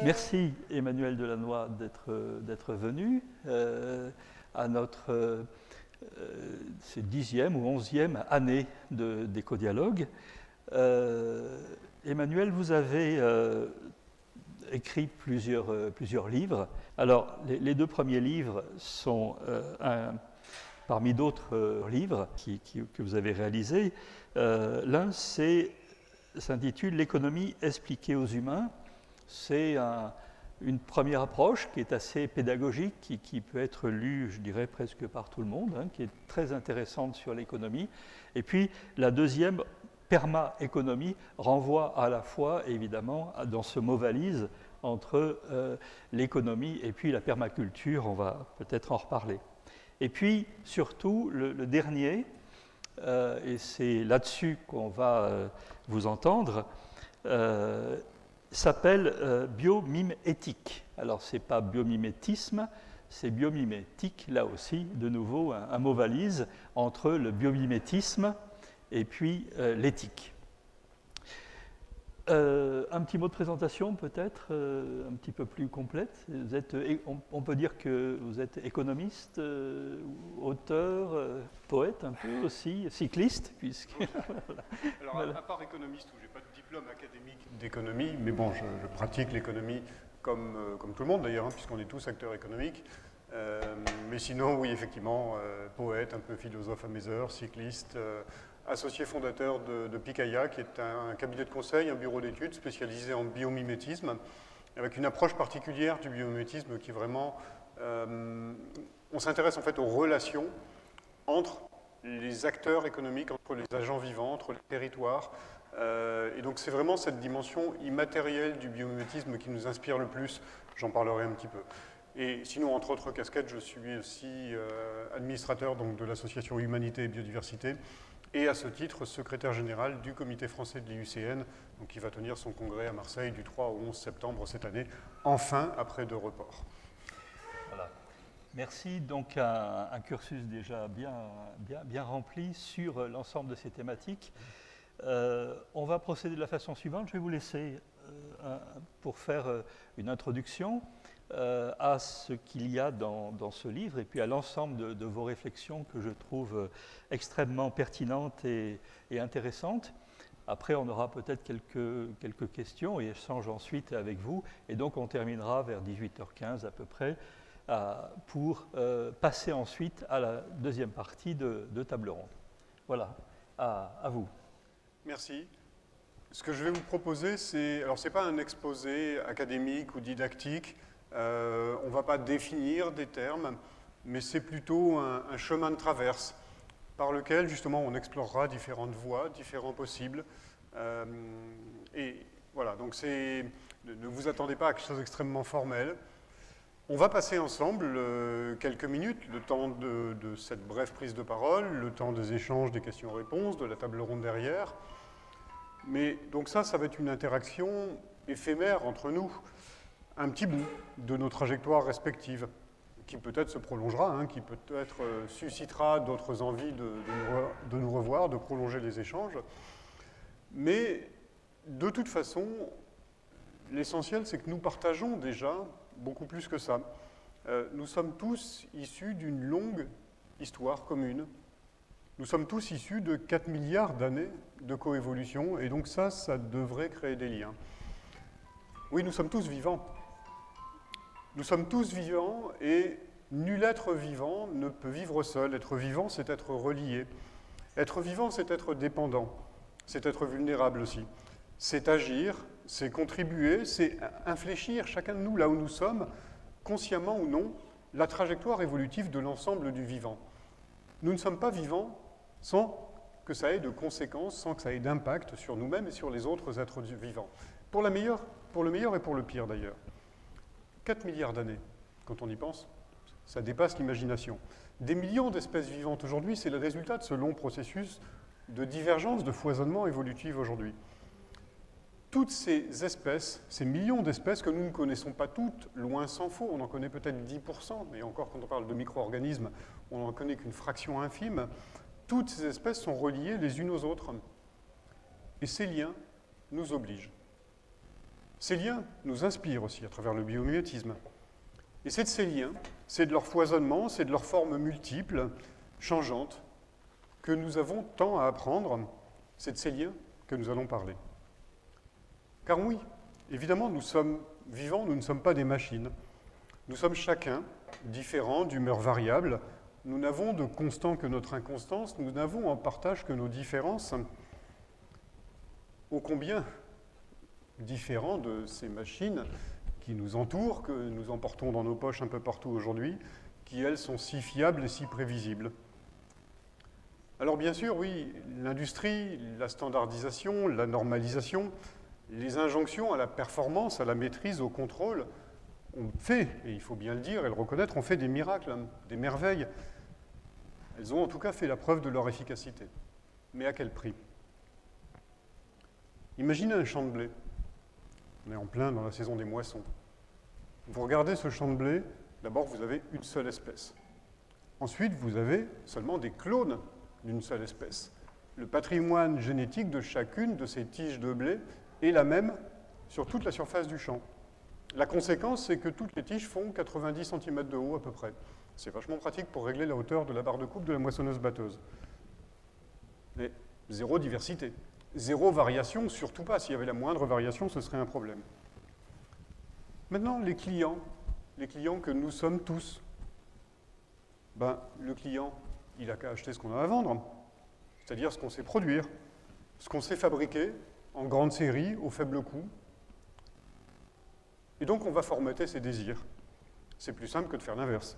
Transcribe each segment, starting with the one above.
Merci Emmanuel Delannoy d'être venu à notre c'est 10e ou 11e année d'Écodialogue. Emmanuel, vous avez écrit plusieurs livres. Alors, les deux premiers livres sont parmi d'autres livres que vous avez réalisés. L'un s'intitule « L'économie expliquée aux humains ». C'est une première approche qui est assez pédagogique, qui peut être lue, je dirais, presque par tout le monde, qui est très intéressante sur l'économie. Et puis, la deuxième, perma-économie, renvoie à la fois, évidemment, dans ce mot valise entre l'économie et puis la permaculture. On va peut-être en reparler. Et puis, surtout, le dernier, et c'est là-dessus qu'on va vous entendre, s'appelle biomimétique. Alors, ce n'est pas biomimétisme, c'est biomimétique, là aussi, de nouveau, un mot valise entre le biomimétisme et puis l'éthique. Un petit mot de présentation, peut-être, un petit peu plus complète. On peut dire que vous êtes économiste, auteur, poète un peu aussi, cycliste, puisque... Alors, à part économiste, où je n'ai pas de diplôme académique d'économie, mais bon, je pratique l'économie comme tout le monde d'ailleurs, puisqu'on est tous acteurs économiques. Mais sinon, oui, effectivement, poète, un peu philosophe à mes heures, cycliste, associé fondateur de Picaya, qui est un cabinet de conseil, un bureau d'études spécialisé en biomimétisme, avec une approche particulière du biomimétisme qui est vraiment... on s'intéresse en fait aux relations entre les acteurs économiques, entre les agents vivants, entre les territoires. Et donc c'est vraiment cette dimension immatérielle du biomimétisme qui nous inspire le plus. J'en parlerai un petit peu. Et sinon, entre autres casquettes, je suis aussi administrateur donc, de l'association Humanité et Biodiversité, et à ce titre, secrétaire général du comité français de l'IUCN, qui va tenir son congrès à Marseille du 3 au 11 septembre cette année, enfin après 2 reports. Voilà. Merci. Donc un cursus déjà bien rempli sur l'ensemble de ces thématiques. On va procéder de la façon suivante. Je vais vous laisser pour faire une introduction à ce qu'il y a dans ce livre et puis à l'ensemble de vos réflexions que je trouve extrêmement pertinentes et intéressantes. Après, on aura peut-être quelques questions et échanges ensuite avec vous. Et donc, on terminera vers 18h15 à peu près pour passer ensuite à la deuxième partie de table ronde. Voilà, à vous. Merci. Ce que je vais vous proposer, alors c'est pas un exposé académique ou didactique, on ne va pas définir des termes, mais c'est plutôt un chemin de traverse par lequel justement on explorera différentes voies, différents possibles. Et voilà, donc ne vous attendez pas à quelque chose d'extrêmement formel. On va passer ensemble quelques minutes, le temps de cette brève prise de parole, le temps des échanges, des questions-réponses, de la table ronde derrière. Mais donc ça va être une interaction éphémère entre nous, un petit bout de nos trajectoires respectives, qui peut-être se prolongera, qui peut-être suscitera d'autres envies de nous revoir, de prolonger les échanges. Mais de toute façon, l'essentiel, c'est que nous partageons déjà beaucoup plus que ça. Nous sommes tous issus d'une longue histoire commune. Nous sommes tous issus de 4 milliards d'années de coévolution, et donc ça devrait créer des liens. Oui, nous sommes tous vivants. Nous sommes tous vivants, et nul être vivant ne peut vivre seul. Être vivant, c'est être relié. Être vivant, c'est être dépendant. C'est être vulnérable aussi. C'est agir, c'est contribuer, c'est infléchir, chacun de nous, là où nous sommes, consciemment ou non, la trajectoire évolutive de l'ensemble du vivant. Nous ne sommes pas vivants sans que ça ait de conséquences, sans que ça ait d'impact sur nous-mêmes et sur les autres êtres vivants. Pour le meilleur et pour le pire d'ailleurs. 4 milliards d'années, quand on y pense, ça dépasse l'imagination. Des millions d'espèces vivantes aujourd'hui, c'est le résultat de ce long processus de divergence, de foisonnement évolutif aujourd'hui. Toutes ces espèces, ces millions d'espèces que nous ne connaissons pas toutes, loin s'en faut, on en connaît peut-être 10%, mais encore quand on parle de micro-organismes, on n'en connaît qu'une fraction infime, toutes ces espèces sont reliées les unes aux autres. Et ces liens nous obligent. Ces liens nous inspirent aussi à travers le biomimétisme. Et c'est de ces liens, c'est de leur foisonnement, c'est de leurs formes multiples, changeantes, que nous avons tant à apprendre. C'est de ces liens que nous allons parler. Car oui, évidemment, nous sommes vivants, nous ne sommes pas des machines. Nous sommes chacun différents, d'humeur variable. Nous n'avons de constant que notre inconstance, nous n'avons en partage que nos différences. Ô combien différents de ces machines qui nous entourent, que nous emportons dans nos poches un peu partout aujourd'hui, qui, elles, sont si fiables et si prévisibles. Alors bien sûr, oui, l'industrie, la standardisation, la normalisation, les injonctions à la performance, à la maîtrise, au contrôle, ont fait, et il faut bien le dire et le reconnaître, ont fait des miracles, des merveilles. Elles ont en tout cas fait la preuve de leur efficacité. Mais à quel prix? Imaginez un champ de blé. On est en plein dans la saison des moissons. Vous regardez ce champ de blé, d'abord vous avez une seule espèce. Ensuite, vous avez seulement des clones d'une seule espèce. Le patrimoine génétique de chacune de ces tiges de blé est la même sur toute la surface du champ. La conséquence, c'est que toutes les tiges font 90 cm de haut à peu près. C'est vachement pratique pour régler la hauteur de la barre de coupe de la moissonneuse-batteuse. Mais zéro diversité. Zéro variation, surtout pas. S'il y avait la moindre variation, ce serait un problème. Maintenant, les clients que nous sommes tous, le client, il n'a qu'à acheter ce qu'on a à vendre, c'est-à-dire ce qu'on sait produire, ce qu'on sait fabriquer en grande série, au faible coût. Et donc, on va formater ses désirs. C'est plus simple que de faire l'inverse.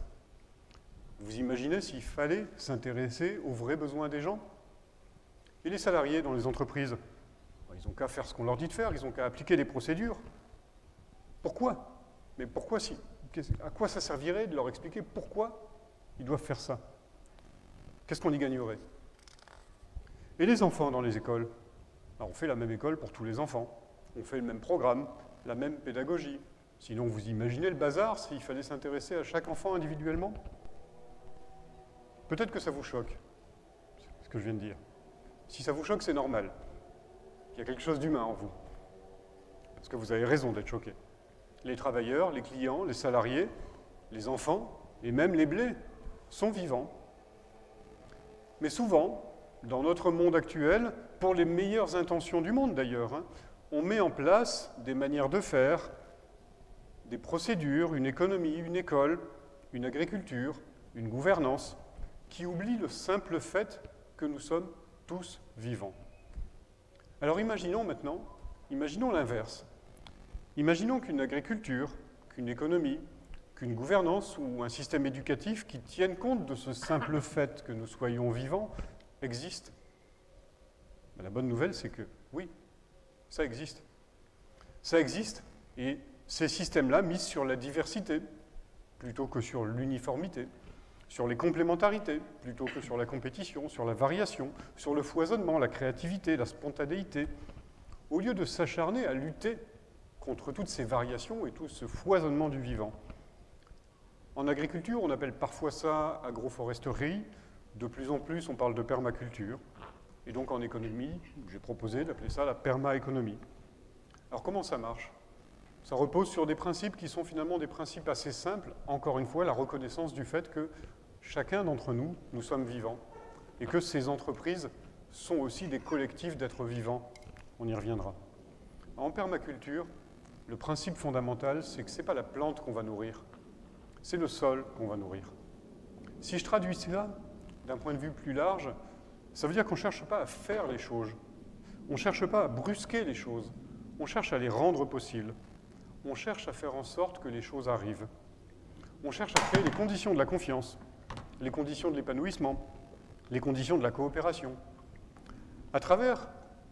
Vous imaginez s'il fallait s'intéresser aux vrais besoins des gens? Et les salariés dans les entreprises, ils n'ont qu'à faire ce qu'on leur dit de faire, ils n'ont qu'à appliquer les procédures. Pourquoi? Mais pourquoi si? À quoi ça servirait de leur expliquer pourquoi ils doivent faire ça? Qu'est-ce qu'on y gagnerait? Et les enfants dans les écoles? Alors on fait la même école pour tous les enfants. On fait le même programme, la même pédagogie. Sinon, vous imaginez le bazar s'il fallait s'intéresser à chaque enfant individuellement? Peut-être que ça vous choque, ce que je viens de dire. Si ça vous choque, c'est normal. Il y a quelque chose d'humain en vous. Parce que vous avez raison d'être choqué. Les travailleurs, les clients, les salariés, les enfants, et même les blés, sont vivants. Mais souvent, dans notre monde actuel, pour les meilleures intentions du monde d'ailleurs, on met en place des manières de faire, des procédures, une économie, une école, une agriculture, une gouvernance, qui oublient le simple fait que nous sommes tous vivants. Alors imaginons maintenant, imaginons l'inverse. Imaginons qu'une agriculture, qu'une économie, qu'une gouvernance ou un système éducatif qui tienne compte de ce simple fait que nous soyons vivants existe. La bonne nouvelle, c'est que oui, ça existe. Ça existe, et ces systèmes-là misent sur la diversité plutôt que sur l'uniformité, sur les complémentarités plutôt que sur la compétition, sur la variation, sur le foisonnement, la créativité, la spontanéité, au lieu de s'acharner à lutter contre toutes ces variations et tout ce foisonnement du vivant. En agriculture, on appelle parfois ça agroforesterie, de plus en plus on parle de permaculture, et donc en économie, j'ai proposé d'appeler ça la permaéconomie. Alors comment ça marche? Ça repose sur des principes qui sont finalement des principes assez simples, encore une fois, la reconnaissance du fait que chacun d'entre nous, nous sommes vivants, et que ces entreprises sont aussi des collectifs d'êtres vivants. On y reviendra. En permaculture, le principe fondamental, c'est que ce n'est pas la plante qu'on va nourrir, c'est le sol qu'on va nourrir. Si je traduis cela d'un point de vue plus large, ça veut dire qu'on ne cherche pas à faire les choses, on ne cherche pas à brusquer les choses, on cherche à les rendre possibles, on cherche à faire en sorte que les choses arrivent. On cherche à créer les conditions de la confiance, les conditions de l'épanouissement, les conditions de la coopération, à travers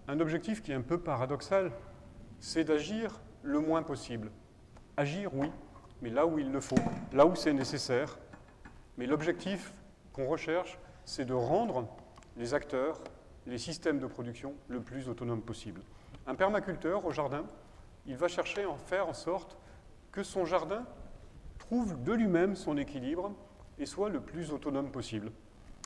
un objectif qui est un peu paradoxal, c'est d'agir le moins possible. Agir, oui, mais là où il le faut, là où c'est nécessaire. Mais l'objectif qu'on recherche, c'est de rendre les acteurs, les systèmes de production le plus autonomes possible. Un permaculteur au jardin, il va chercher à faire en sorte que son jardin trouve de lui-même son équilibre et soit le plus autonome possible.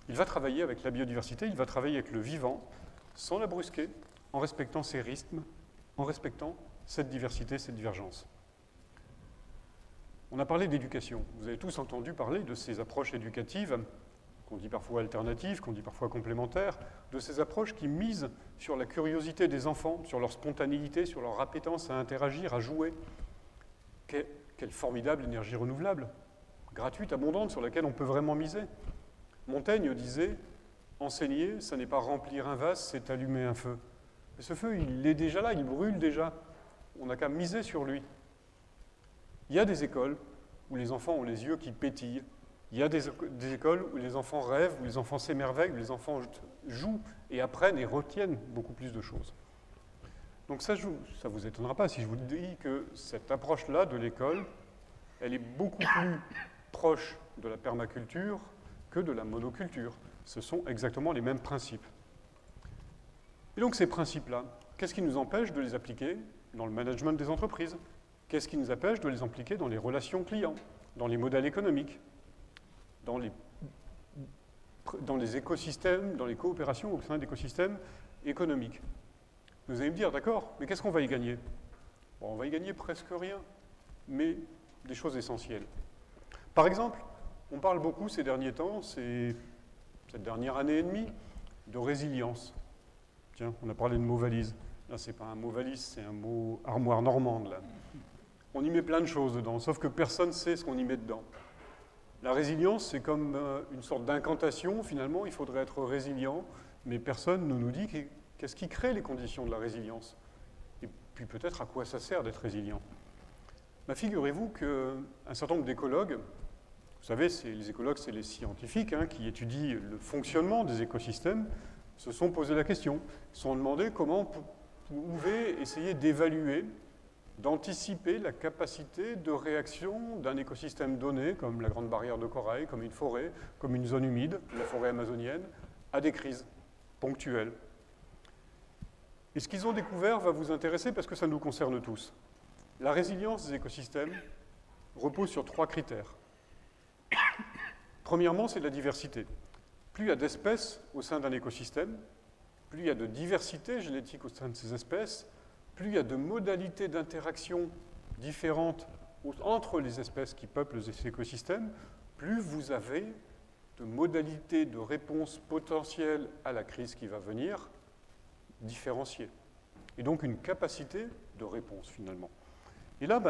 Il va travailler avec la biodiversité, il va travailler avec le vivant, sans la brusquer, en respectant ses rythmes, en respectant cette diversité, cette divergence. On a parlé d'éducation. Vous avez tous entendu parler de ces approches éducatives, qu'on dit parfois alternatives, qu'on dit parfois complémentaires, de ces approches qui misent sur la curiosité des enfants, sur leur spontanéité, sur leur appétence à interagir, à jouer. Quelle formidable énergie renouvelable, gratuite, abondante, sur laquelle on peut vraiment miser. Montaigne disait « Enseigner, ça n'est pas remplir un vase, c'est allumer un feu ». Mais ce feu, il est déjà là, il brûle déjà. On n'a qu'à miser sur lui. Il y a des écoles où les enfants ont les yeux qui pétillent. Il y a des écoles où les enfants rêvent, où les enfants s'émerveillent, où les enfants jouent et apprennent et retiennent beaucoup plus de choses. Donc ça ne vous étonnera pas si je vous dis que cette approche-là de l'école, elle est beaucoup plus proche de la permaculture que de la monoculture. Ce sont exactement les mêmes principes. Et donc ces principes-là, qu'est-ce qui nous empêche de les appliquer dans le management des entreprises? Qu'est-ce qui nous empêche de les appliquer dans les relations clients, dans les modèles économiques, dans les écosystèmes, dans les coopérations au sein d'écosystèmes économiques? Vous allez me dire, d'accord, mais qu'est-ce qu'on va y gagner? Bon, on va y gagner presque rien, mais des choses essentielles. Par exemple, on parle beaucoup ces derniers temps, cette dernière année et demie, de résilience. Tiens, on a parlé de mot valise. Là, ce n'est pas un mot valise, c'est un mot armoire normande. Là. On y met plein de choses dedans, sauf que personne ne sait ce qu'on y met dedans. La résilience, c'est comme une sorte d'incantation, finalement, il faudrait être résilient, mais personne ne nous dit qu'est-ce qui crée les conditions de la résilience. Et puis peut-être à quoi ça sert d'être résilient. Bah, figurez-vous qu'un certain nombre d'écologues, vous savez, les écologues, c'est les scientifiques qui étudient le fonctionnement des écosystèmes, se sont posé la question, se sont demandé comment vous pouvez essayer d'évaluer, d'anticiper la capacité de réaction d'un écosystème donné, comme la grande barrière de corail, comme une forêt, comme une zone humide, la forêt amazonienne, à des crises ponctuelles. Et ce qu'ils ont découvert va vous intéresser parce que ça nous concerne tous. La résilience des écosystèmes repose sur 3 critères. Premièrement, c'est la diversité. Plus il y a d'espèces au sein d'un écosystème, plus il y a de diversité génétique au sein de ces espèces, plus il y a de modalités d'interaction différentes entre les espèces qui peuplent ces écosystèmes, plus vous avez de modalités de réponse potentielle à la crise qui va venir différenciées. Et donc une capacité de réponse finalement. Et là,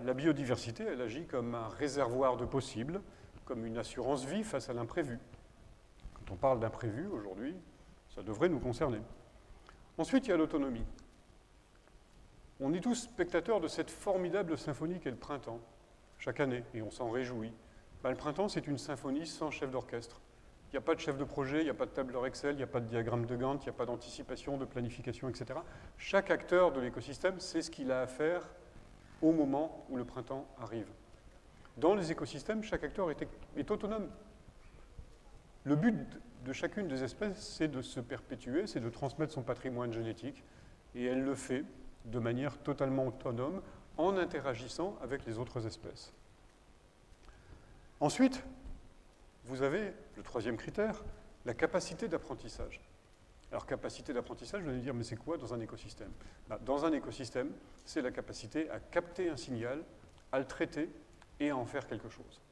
la biodiversité, elle agit comme un réservoir de possibles, comme une assurance vie face à l'imprévu. Quand on parle d'imprévu aujourd'hui, ça devrait nous concerner. Ensuite, il y a l'autonomie. On est tous spectateurs de cette formidable symphonie qu'est le printemps, chaque année, et on s'en réjouit. Le printemps, c'est une symphonie sans chef d'orchestre. Il n'y a pas de chef de projet, il n'y a pas de tableur Excel, il n'y a pas de diagramme de Gantt, il n'y a pas d'anticipation, de planification, etc. Chaque acteur de l'écosystème sait ce qu'il a à faire au moment où le printemps arrive. Dans les écosystèmes, chaque acteur est autonome. Le but de chacune des espèces, c'est de se perpétuer, c'est de transmettre son patrimoine génétique, et elle le fait de manière totalement autonome en interagissant avec les autres espèces. Ensuite, vous avez le 3e critère, la capacité d'apprentissage. Alors, capacité d'apprentissage, vous allez me dire, mais c'est quoi dans un écosystème? Dans un écosystème, c'est la capacité à capter un signal, à le traiter et à en faire quelque chose.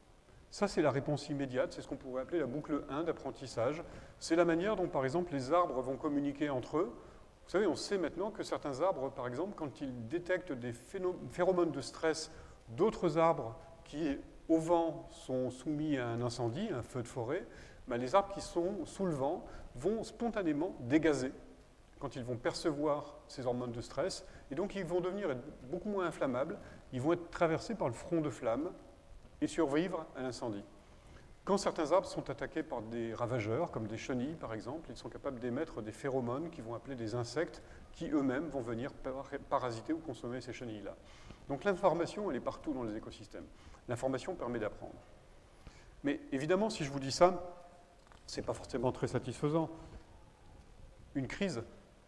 Ça, c'est la réponse immédiate, c'est ce qu'on pourrait appeler la boucle 1 d'apprentissage. C'est la manière dont, par exemple, les arbres vont communiquer entre eux. Vous savez, on sait maintenant que certains arbres, par exemple, quand ils détectent des phéromones de stress d'autres arbres qui, au vent, sont soumis à un incendie, un feu de forêt, les arbres qui sont sous le vent vont spontanément dégazer quand ils vont percevoir ces hormones de stress, et donc ils vont devenir beaucoup moins inflammables, ils vont être traversés par le front de flamme et survivre à l'incendie. Quand certains arbres sont attaqués par des ravageurs, comme des chenilles par exemple, ils sont capables d'émettre des phéromones qui vont appeler des insectes qui eux-mêmes vont venir parasiter ou consommer ces chenilles-là. Donc l'information, elle est partout dans les écosystèmes. L'information permet d'apprendre. Mais évidemment, si je vous dis ça, ce n'est pas forcément très satisfaisant. Une crise,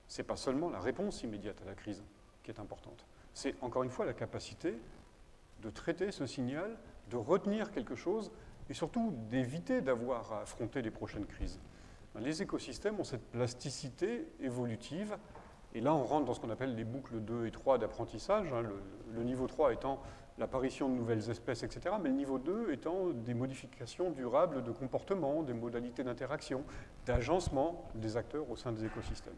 ce n'est pas seulement la réponse immédiate à la crise qui est importante. C'est encore une fois la capacité de traiter ce signal, de retenir quelque chose et surtout d'éviter d'avoir à affronter les prochaines crises. Les écosystèmes ont cette plasticité évolutive Et là, on rentre dans ce qu'on appelle les boucles 2 et 3 d'apprentissage, hein, le niveau 3 étant l'apparition de nouvelles espèces, etc., mais le niveau 2 étant des modifications durables de comportement, des modalités d'interaction, d'agencement des acteurs au sein des écosystèmes.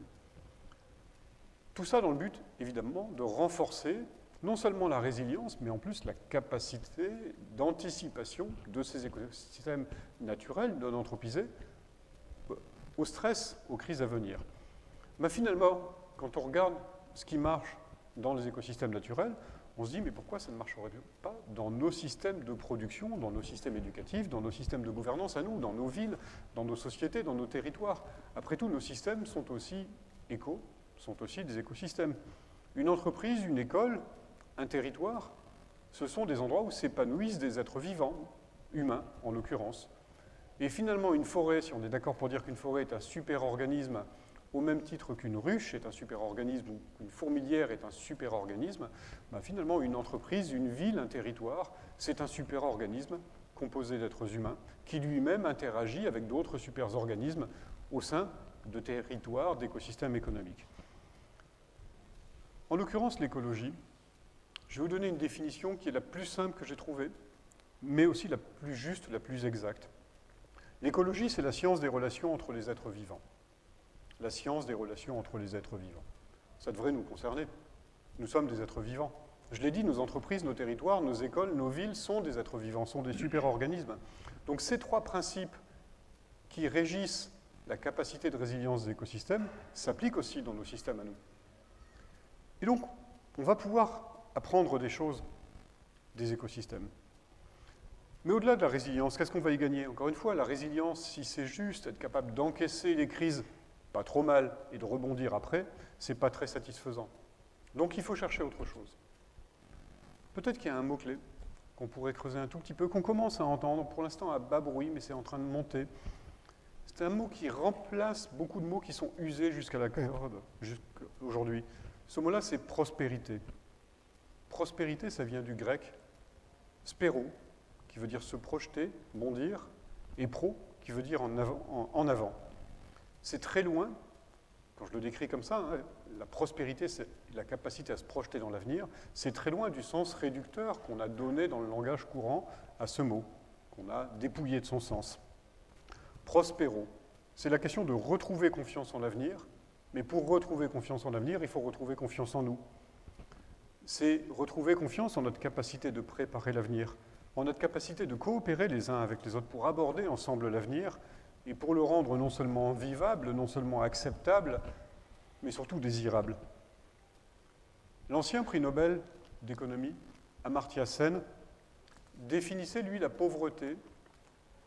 Tout ça dans le but, évidemment, de renforcer non seulement la résilience, mais en plus la capacité d'anticipation de ces écosystèmes naturels, non anthropisés, au stress, aux crises à venir. Mais finalement, quand on regarde ce qui marche dans les écosystèmes naturels, on se dit, mais pourquoi ça ne marcherait pas dans nos systèmes de production, dans nos systèmes éducatifs, dans nos systèmes de gouvernance à nous, dans nos villes, dans nos sociétés, dans nos territoires? Après tout, nos systèmes sont aussi sont aussi des écosystèmes. Une entreprise, une école, un territoire, ce sont des endroits où s'épanouissent des êtres vivants, humains en l'occurrence. Et finalement, une forêt, si on est d'accord pour dire qu'une forêt est un super-organisme, au même titre qu'une ruche est un super-organisme ou qu'une fourmilière est un super-organisme, ben finalement, une entreprise, une ville, un territoire, c'est un super-organisme composé d'êtres humains qui lui-même interagit avec d'autres super-organismes au sein de territoires, d'écosystèmes économiques. En l'occurrence, l'écologie, je vais vous donner une définition qui est la plus simple que j'ai trouvée, mais aussi la plus juste, la plus exacte. L'écologie, c'est la science des relations entre les êtres vivants. La science des relations entre les êtres vivants. Ça devrait nous concerner. Nous sommes des êtres vivants. Je l'ai dit, nos entreprises, nos territoires, nos écoles, nos villes sont des êtres vivants, sont des super-organismes. Donc ces trois principes qui régissent la capacité de résilience des écosystèmes s'appliquent aussi dans nos systèmes à nous. Et donc, on va pouvoir apprendre des choses des écosystèmes. Mais au-delà de la résilience, qu'est-ce qu'on va y gagner? Encore une fois, la résilience, si c'est juste être capable d'encaisser les crises pas trop mal et de rebondir après, c'est pas très satisfaisant. Donc il faut chercher autre chose. Peut-être qu'il y a un mot-clé qu'on pourrait creuser un tout petit peu, qu'on commence à entendre, pour l'instant à bas bruit, mais c'est en train de monter. C'est un mot qui remplace beaucoup de mots qui sont usés jusqu'à la corde, jusqu'aujourd'hui. Ce mot-là, c'est prospérité. Prospérité, ça vient du grec spéro, qui veut dire se projeter, bondir, et pro, qui veut dire en avant. C'est très loin, quand je le décris comme ça, hein, la prospérité, c'est la capacité à se projeter dans l'avenir, c'est très loin du sens réducteur qu'on a donné dans le langage courant à ce mot, qu'on a dépouillé de son sens. Prospéro, c'est la question de retrouver confiance en l'avenir, mais pour retrouver confiance en l'avenir, il faut retrouver confiance en nous. C'est retrouver confiance en notre capacité de préparer l'avenir, en notre capacité de coopérer les uns avec les autres pour aborder ensemble l'avenir et pour le rendre non seulement vivable, non seulement acceptable, mais surtout désirable. L'ancien prix Nobel d'économie, Amartya Sen, définissait, lui, la pauvreté,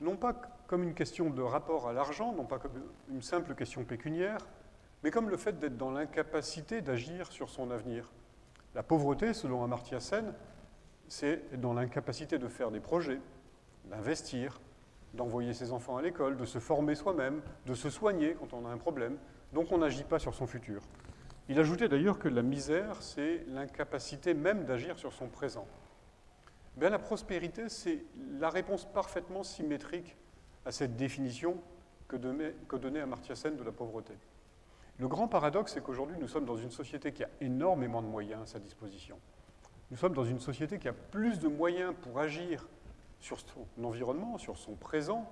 non pas comme une question de rapport à l'argent, non pas comme une simple question pécuniaire, mais comme le fait d'être dans l'incapacité d'agir sur son avenir. La pauvreté, selon Amartya Sen, c'est dans l'incapacité de faire des projets, d'investir, d'envoyer ses enfants à l'école, de se former soi-même, de se soigner quand on a un problème. Donc on n'agit pas sur son futur. Il ajoutait d'ailleurs que la misère, c'est l'incapacité même d'agir sur son présent. Bien, la prospérité, c'est la réponse parfaitement symétrique à cette définition que donnait Amartya Sen de la pauvreté. Le grand paradoxe, c'est qu'aujourd'hui, nous sommes dans une société qui a énormément de moyens à sa disposition. Nous sommes dans une société qui a plus de moyens pour agir sur son environnement, sur son présent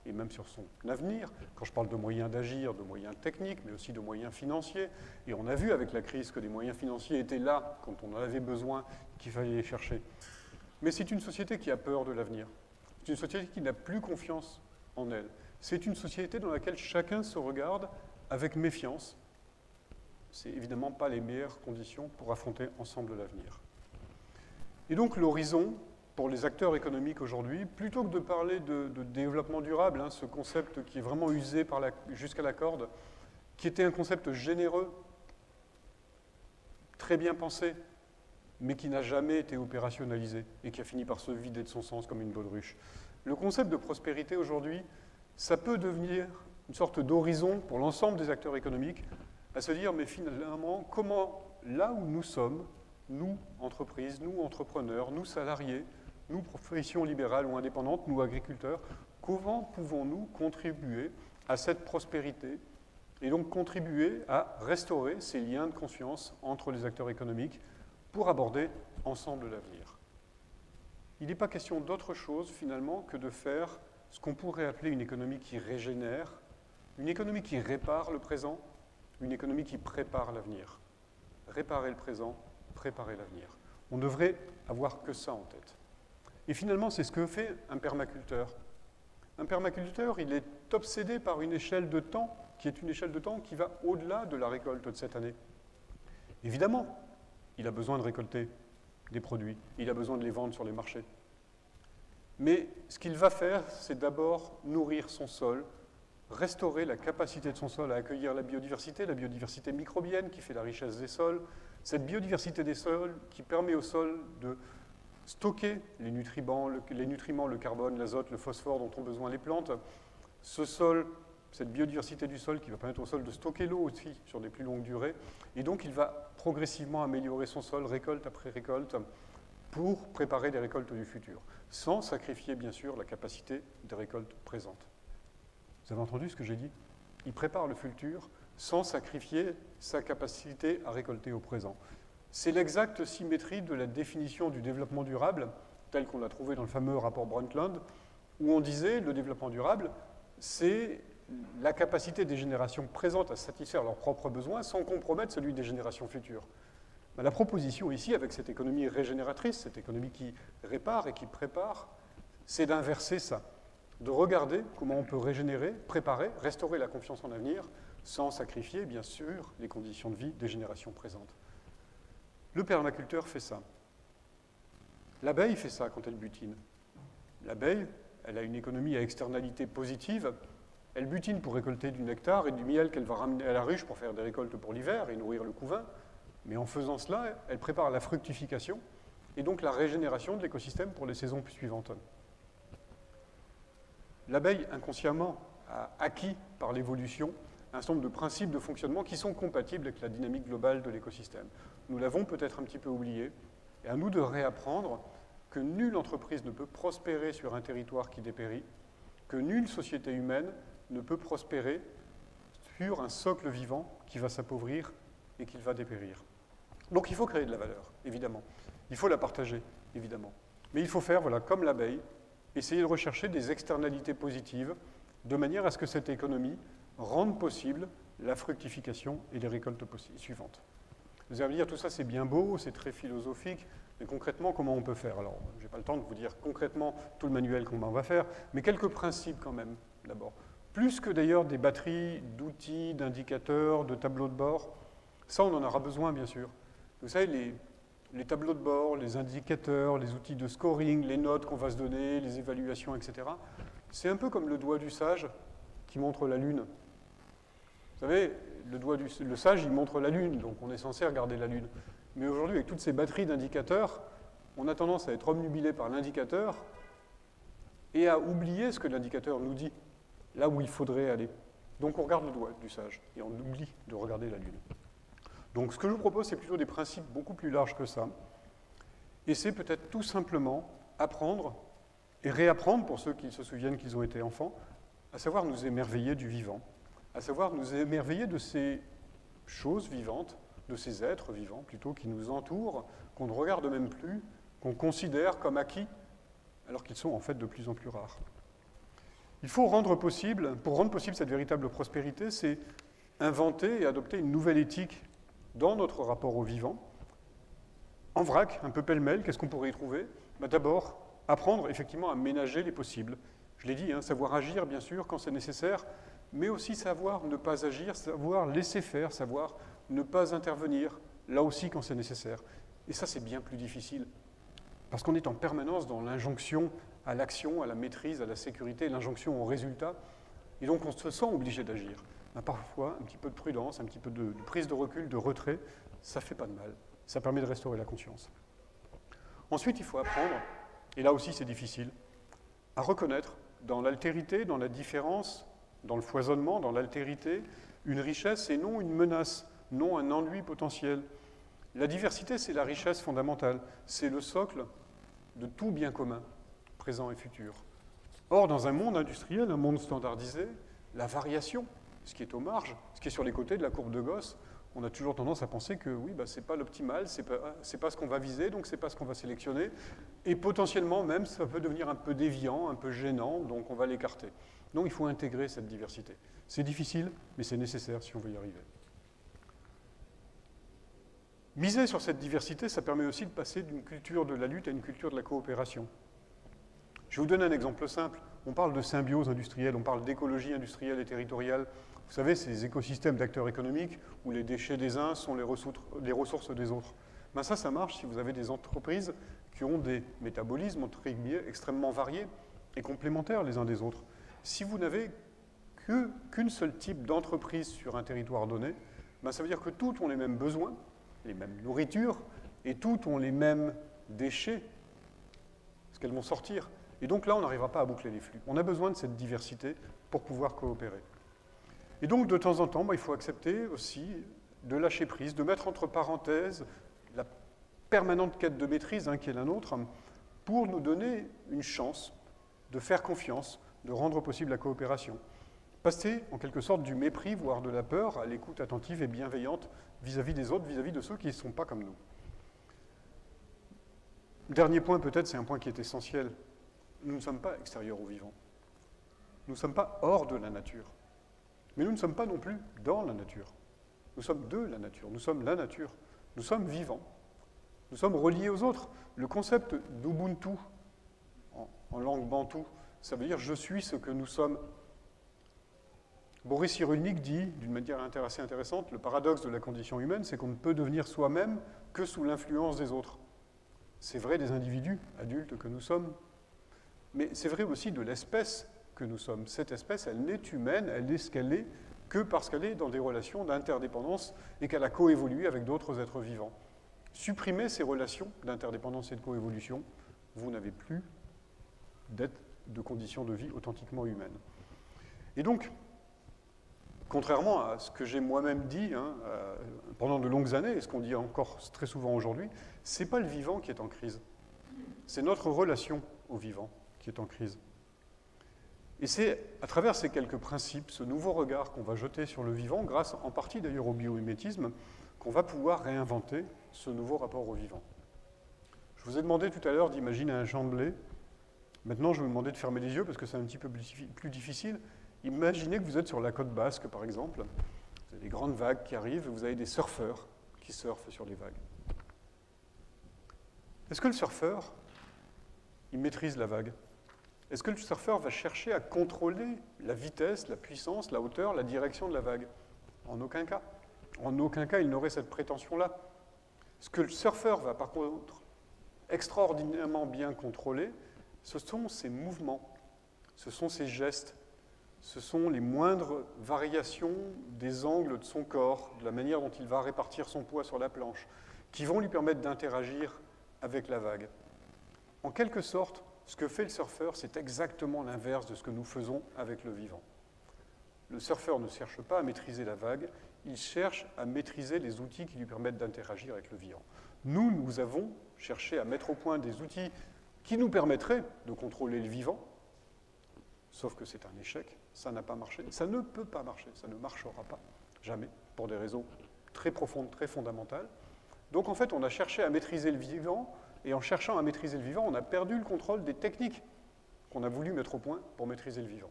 et même sur son avenir. Quand je parle de moyens d'agir, de moyens techniques, mais aussi de moyens financiers. Et on a vu avec la crise que des moyens financiers étaient là quand on en avait besoin, qu'il fallait les chercher. Mais c'est une société qui a peur de l'avenir. C'est une société qui n'a plus confiance en elle. C'est une société dans laquelle chacun se regarde avec méfiance. C'est évidemment pas les meilleures conditions pour affronter ensemble l'avenir. Et donc l'horizon, pour les acteurs économiques aujourd'hui, plutôt que de parler de développement durable, hein, ce concept qui est vraiment usé jusqu'à la corde, qui était un concept généreux, très bien pensé, mais qui n'a jamais été opérationnalisé et qui a fini par se vider de son sens comme une baudruche. Le concept de prospérité aujourd'hui, ça peut devenir une sorte d'horizon pour l'ensemble des acteurs économiques, à se dire, mais finalement, comment, là où nous sommes, nous, entreprises, nous, entrepreneurs, nous, salariés, nous, professions libérales ou indépendantes, nous, agriculteurs, comment pouvons-nous contribuer à cette prospérité et donc contribuer à restaurer ces liens de confiance entre les acteurs économiques pour aborder ensemble l'avenir. Il n'est pas question d'autre chose finalement que de faire ce qu'on pourrait appeler une économie qui régénère, une économie qui répare le présent, une économie qui prépare l'avenir. Réparer le présent, préparer l'avenir. On devrait avoir que ça en tête. Et finalement, c'est ce que fait un permaculteur. Un permaculteur, il est obsédé par une échelle de temps qui est une échelle de temps qui va au-delà de la récolte de cette année. Évidemment, il a besoin de récolter des produits, il a besoin de les vendre sur les marchés. Mais ce qu'il va faire, c'est d'abord nourrir son sol, restaurer la capacité de son sol à accueillir la biodiversité microbienne qui fait la richesse des sols, cette biodiversité des sols qui permet au sol de stocker les nutriments, le carbone, l'azote, le phosphore dont ont besoin les plantes. Ce sol, cette biodiversité du sol qui va permettre au sol de stocker l'eau aussi sur des plus longues durées. Et donc il va progressivement améliorer son sol, récolte après récolte, pour préparer les récoltes du futur, sans sacrifier bien sûr la capacité des récoltes présentes. Vous avez entendu ce que j'ai dit? Il prépare le futur sans sacrifier sa capacité à récolter au présent. C'est l'exacte symétrie de la définition du développement durable, telle qu'on l'a trouvée dans le fameux rapport Brundtland, où on disait le développement durable, c'est la capacité des générations présentes à satisfaire leurs propres besoins sans compromettre celui des générations futures. La proposition ici, avec cette économie régénératrice, cette économie qui répare et qui prépare, c'est d'inverser ça, de regarder comment on peut régénérer, préparer, restaurer la confiance en l'avenir, sans sacrifier, bien sûr, les conditions de vie des générations présentes. Le permaculteur fait ça. L'abeille fait ça quand elle butine. L'abeille, elle a une économie à externalité positive. Elle butine pour récolter du nectar et du miel qu'elle va ramener à la ruche pour faire des récoltes pour l'hiver et nourrir le couvain. Mais en faisant cela, elle prépare la fructification et donc la régénération de l'écosystème pour les saisons suivantes. L'abeille, inconsciemment, a acquis par l'évolution un certain nombre de principes de fonctionnement qui sont compatibles avec la dynamique globale de l'écosystème. Nous l'avons peut-être un petit peu oublié, et à nous de réapprendre que nulle entreprise ne peut prospérer sur un territoire qui dépérit, que nulle société humaine ne peut prospérer sur un socle vivant qui va s'appauvrir et qui va dépérir. Donc il faut créer de la valeur, évidemment. Il faut la partager, évidemment. Mais il faut faire, voilà, comme l'abeille, essayer de rechercher des externalités positives de manière à ce que cette économie rende possible la fructification et les récoltes suivantes. Vous allez me dire, tout ça c'est bien beau, c'est très philosophique, mais concrètement, comment on peut faire? Alors, je n'ai pas le temps de vous dire concrètement tout le manuel qu'on va faire, mais quelques principes quand même, d'abord. Plus que d'ailleurs des batteries d'outils, d'indicateurs, de tableaux de bord, ça on en aura besoin bien sûr. Vous savez, les tableaux de bord, les indicateurs, les outils de scoring, les notes qu'on va se donner, les évaluations, etc. C'est un peu comme le doigt du sage qui montre la Lune. Vous savez, le sage, il montre la Lune, donc on est censé regarder la Lune. Mais aujourd'hui, avec toutes ces batteries d'indicateurs, on a tendance à être obnubilé par l'indicateur et à oublier ce que l'indicateur nous dit, là où il faudrait aller. Donc on regarde le doigt du sage et on oublie de regarder la Lune. Donc ce que je vous propose, c'est plutôt des principes beaucoup plus larges que ça. Et c'est peut-être tout simplement apprendre et réapprendre, pour ceux qui se souviennent qu'ils ont été enfants, à savoir nous émerveiller du vivant, à savoir nous émerveiller de ces choses vivantes, de ces êtres vivants plutôt, qui nous entourent, qu'on ne regarde même plus, qu'on considère comme acquis, alors qu'ils sont en fait de plus en plus rares. Il faut rendre possible, pour rendre possible cette véritable prospérité, c'est inventer et adopter une nouvelle éthique dans notre rapport au vivant. En vrac, un peu pêle-mêle, qu'est-ce qu'on pourrait y trouver? D'abord, apprendre effectivement à ménager les possibles. Je l'ai dit, savoir agir bien sûr quand c'est nécessaire, mais aussi savoir ne pas agir, savoir laisser faire, savoir ne pas intervenir, là aussi quand c'est nécessaire. Et ça, c'est bien plus difficile, parce qu'on est en permanence dans l'injonction à l'action, à la maîtrise, à la sécurité, l'injonction au résultat, et donc on se sent obligé d'agir. Parfois, un petit peu de prudence, un petit peu de prise de recul, de retrait, ça ne fait pas de mal, ça permet de restaurer la conscience. Ensuite, il faut apprendre, et là aussi c'est difficile, à reconnaître dans l'altérité, dans la différence, dans le foisonnement, dans l'altérité, une richesse et non une menace, non un ennui potentiel. La diversité, c'est la richesse fondamentale, c'est le socle de tout bien commun, présent et futur. Or, dans un monde industriel, un monde standardisé, la variation ce qui est aux marges, ce qui est sur les côtés de la courbe de Gauss, on a toujours tendance à penser que oui, bah, ce n'est pas l'optimal, ce n'est pas ce qu'on va viser, donc ce n'est pas ce qu'on va sélectionner. Et potentiellement même, ça peut devenir un peu déviant, un peu gênant, donc on va l'écarter. Donc il faut intégrer cette diversité. C'est difficile, mais c'est nécessaire si on veut y arriver. Miser sur cette diversité, ça permet aussi de passer d'une culture de la lutte à une culture de la coopération. Je vais vous donner un exemple simple. On parle de symbiose industrielle, on parle d'écologie industrielle et territoriale. Vous savez, ces écosystèmes d'acteurs économiques où les déchets des uns sont les ressources des autres. Ben ça marche si vous avez des entreprises qui ont des métabolismes, entre guillemets, extrêmement variés et complémentaires les uns des autres. Si vous n'avez qu'une seule type d'entreprise sur un territoire donné, ben ça veut dire que toutes ont les mêmes besoins, les mêmes nourritures, et toutes ont les mêmes déchets, parce qu'elles vont sortir. Et donc là, on n'arrivera pas à boucler les flux. On a besoin de cette diversité pour pouvoir coopérer. Et donc, de temps en temps, il faut accepter aussi de lâcher prise, de mettre entre parenthèses la permanente quête de maîtrise qui est la nôtre, pour nous donner une chance de faire confiance, de rendre possible la coopération. Passer, en quelque sorte, du mépris, voire de la peur, à l'écoute attentive et bienveillante vis-à-vis des autres, vis-à-vis de ceux qui ne sont pas comme nous. Dernier point, peut-être, c'est un point qui est essentiel. Nous ne sommes pas extérieurs au vivant. Nous ne sommes pas hors de la nature. Mais nous ne sommes pas non plus dans la nature. Nous sommes de la nature. Nous sommes la nature. Nous sommes vivants. Nous sommes reliés aux autres. Le concept d'Ubuntu, en langue bantoue, ça veut dire « je suis ce que nous sommes ». Boris Cyrulnik dit, d'une manière assez intéressante, le paradoxe de la condition humaine, c'est qu'on ne peut devenir soi-même que sous l'influence des autres. C'est vrai des individus adultes que nous sommes, mais c'est vrai aussi de l'espèce que nous sommes. Cette espèce, elle n'est humaine, elle est ce qu'elle est que parce qu'elle est dans des relations d'interdépendance et qu'elle a coévolué avec d'autres êtres vivants. Supprimez ces relations d'interdépendance et de coévolution, vous n'avez plus de conditions de vie authentiquement humaines. Et donc, contrairement à ce que j'ai moi-même dit pendant de longues années, et ce qu'on dit encore très souvent aujourd'hui, ce n'est pas le vivant qui est en crise. C'est notre relation au vivant qui est en crise. Et c'est à travers ces quelques principes, ce nouveau regard qu'on va jeter sur le vivant, grâce en partie d'ailleurs au biomimétisme, qu'on va pouvoir réinventer ce nouveau rapport au vivant. Je vous ai demandé tout à l'heure d'imaginer un champ de blé. Maintenant, je vais vous demander de fermer les yeux parce que c'est un petit peu plus difficile. Imaginez que vous êtes sur la côte basque, par exemple. Vous avez des grandes vagues qui arrivent et vous avez des surfeurs qui surfent sur les vagues. Est-ce que le surfeur, il maîtrise la vague? Est-ce que le surfeur va chercher à contrôler la vitesse, la puissance, la hauteur, la direction de la vague? En aucun cas. En aucun cas, il n'aurait cette prétention-là. Ce que le surfeur va par contre extraordinairement bien contrôler, ce sont ses mouvements, ce sont ses gestes, ce sont les moindres variations des angles de son corps, de la manière dont il va répartir son poids sur la planche, qui vont lui permettre d'interagir avec la vague. En quelque sorte, ce que fait le surfeur, c'est exactement l'inverse de ce que nous faisons avec le vivant. Le surfeur ne cherche pas à maîtriser la vague, il cherche à maîtriser les outils qui lui permettent d'interagir avec le vivant. Nous avons cherché à mettre au point des outils qui nous permettraient de contrôler le vivant, sauf que c'est un échec, ça n'a pas marché, ça ne peut pas marcher, ça ne marchera pas, jamais, pour des raisons très profondes, très fondamentales. Donc en fait, on a cherché à maîtriser le vivant, et en cherchant à maîtriser le vivant, on a perdu le contrôle des techniques qu'on a voulu mettre au point pour maîtriser le vivant.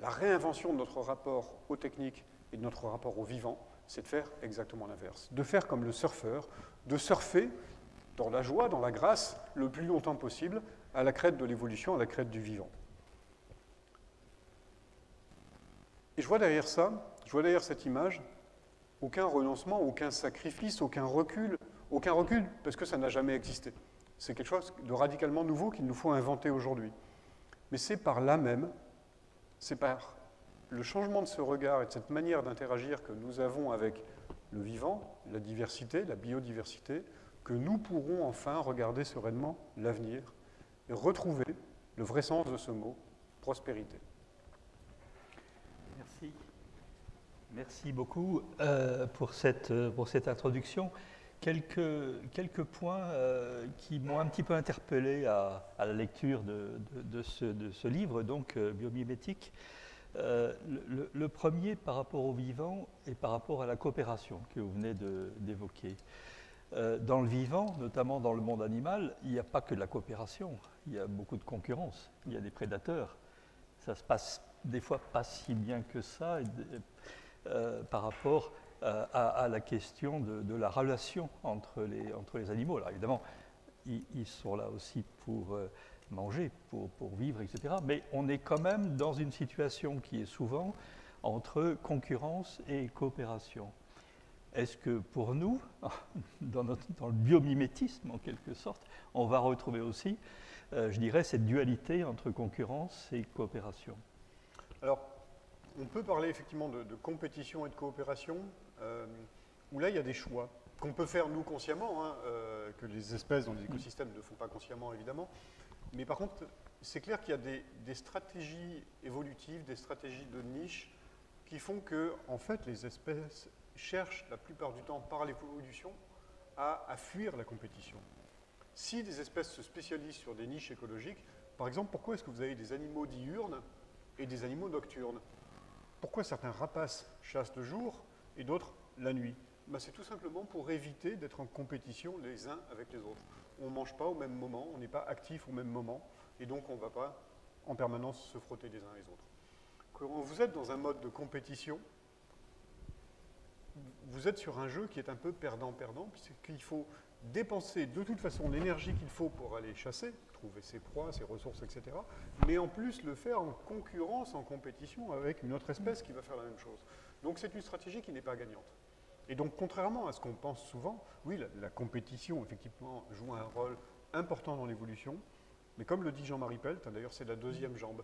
La réinvention de notre rapport aux techniques et de notre rapport au vivant, c'est de faire exactement l'inverse. De faire comme le surfeur, de surfer dans la joie, dans la grâce, le plus longtemps possible, à la crête de l'évolution, à la crête du vivant. Et je vois derrière ça, je vois derrière cette image, aucun renoncement, aucun sacrifice, aucun recul, parce que ça n'a jamais existé. C'est quelque chose de radicalement nouveau qu'il nous faut inventer aujourd'hui. Mais c'est par là même, c'est par le changement de ce regard et de cette manière d'interagir que nous avons avec le vivant, la diversité, la biodiversité, que nous pourrons enfin regarder sereinement l'avenir et retrouver le vrai sens de ce mot, prospérité. Merci. Merci beaucoup pour cette introduction. Quelques points qui m'ont un petit peu interpellé à la lecture de ce livre, donc biomimétique. Le premier par rapport au vivant et par rapport à la coopération que vous venez d'évoquer. Dans le vivant, notamment dans le monde animal, il n'y a pas que de la coopération, il y a beaucoup de concurrence, il y a des prédateurs. Ça se passe des fois pas si bien que ça par rapport à la question de la relation entre les animaux. Alors évidemment, ils sont là aussi pour manger, pour vivre, etc. Mais on est quand même dans une situation qui est souvent entre concurrence et coopération. Est-ce que pour nous, dans le biomimétisme en quelque sorte, on va retrouver aussi, je dirais, cette dualité entre concurrence et coopération? Alors, on peut parler effectivement de compétition et de coopération, où là il y a des choix qu'on peut faire nous consciemment, hein, que les espèces dans les écosystèmes ne font pas consciemment évidemment. Mais par contre, c'est clair qu'il y a des stratégies évolutives, des stratégies de niche qui font que, en fait, les espèces cherchent la plupart du temps par l'évolution à fuir la compétition. Si des espèces se spécialisent sur des niches écologiques, par exemple, pourquoi est-ce que vous avez des animaux diurnes et des animaux nocturnes? Pourquoi certains rapaces chassent le jour et d'autres la nuit? Ben, c'est tout simplement pour éviter d'être en compétition les uns avec les autres. On ne mange pas au même moment, on n'est pas actif au même moment, et donc on ne va pas en permanence se frotter les uns les autres. Quand vous êtes dans un mode de compétition, vous êtes sur un jeu qui est un peu perdant-perdant, puisqu'il faut dépenser de toute façon l'énergie qu'il faut pour aller chasser, trouver ses proies, ses ressources, etc., mais en plus le faire en concurrence, en compétition avec une autre espèce qui va faire la même chose. Donc c'est une stratégie qui n'est pas gagnante. Et donc, contrairement à ce qu'on pense souvent, oui, la compétition, effectivement, joue un rôle important dans l'évolution, mais comme le dit Jean-Marie Pelt, hein, d'ailleurs, c'est la deuxième jambe.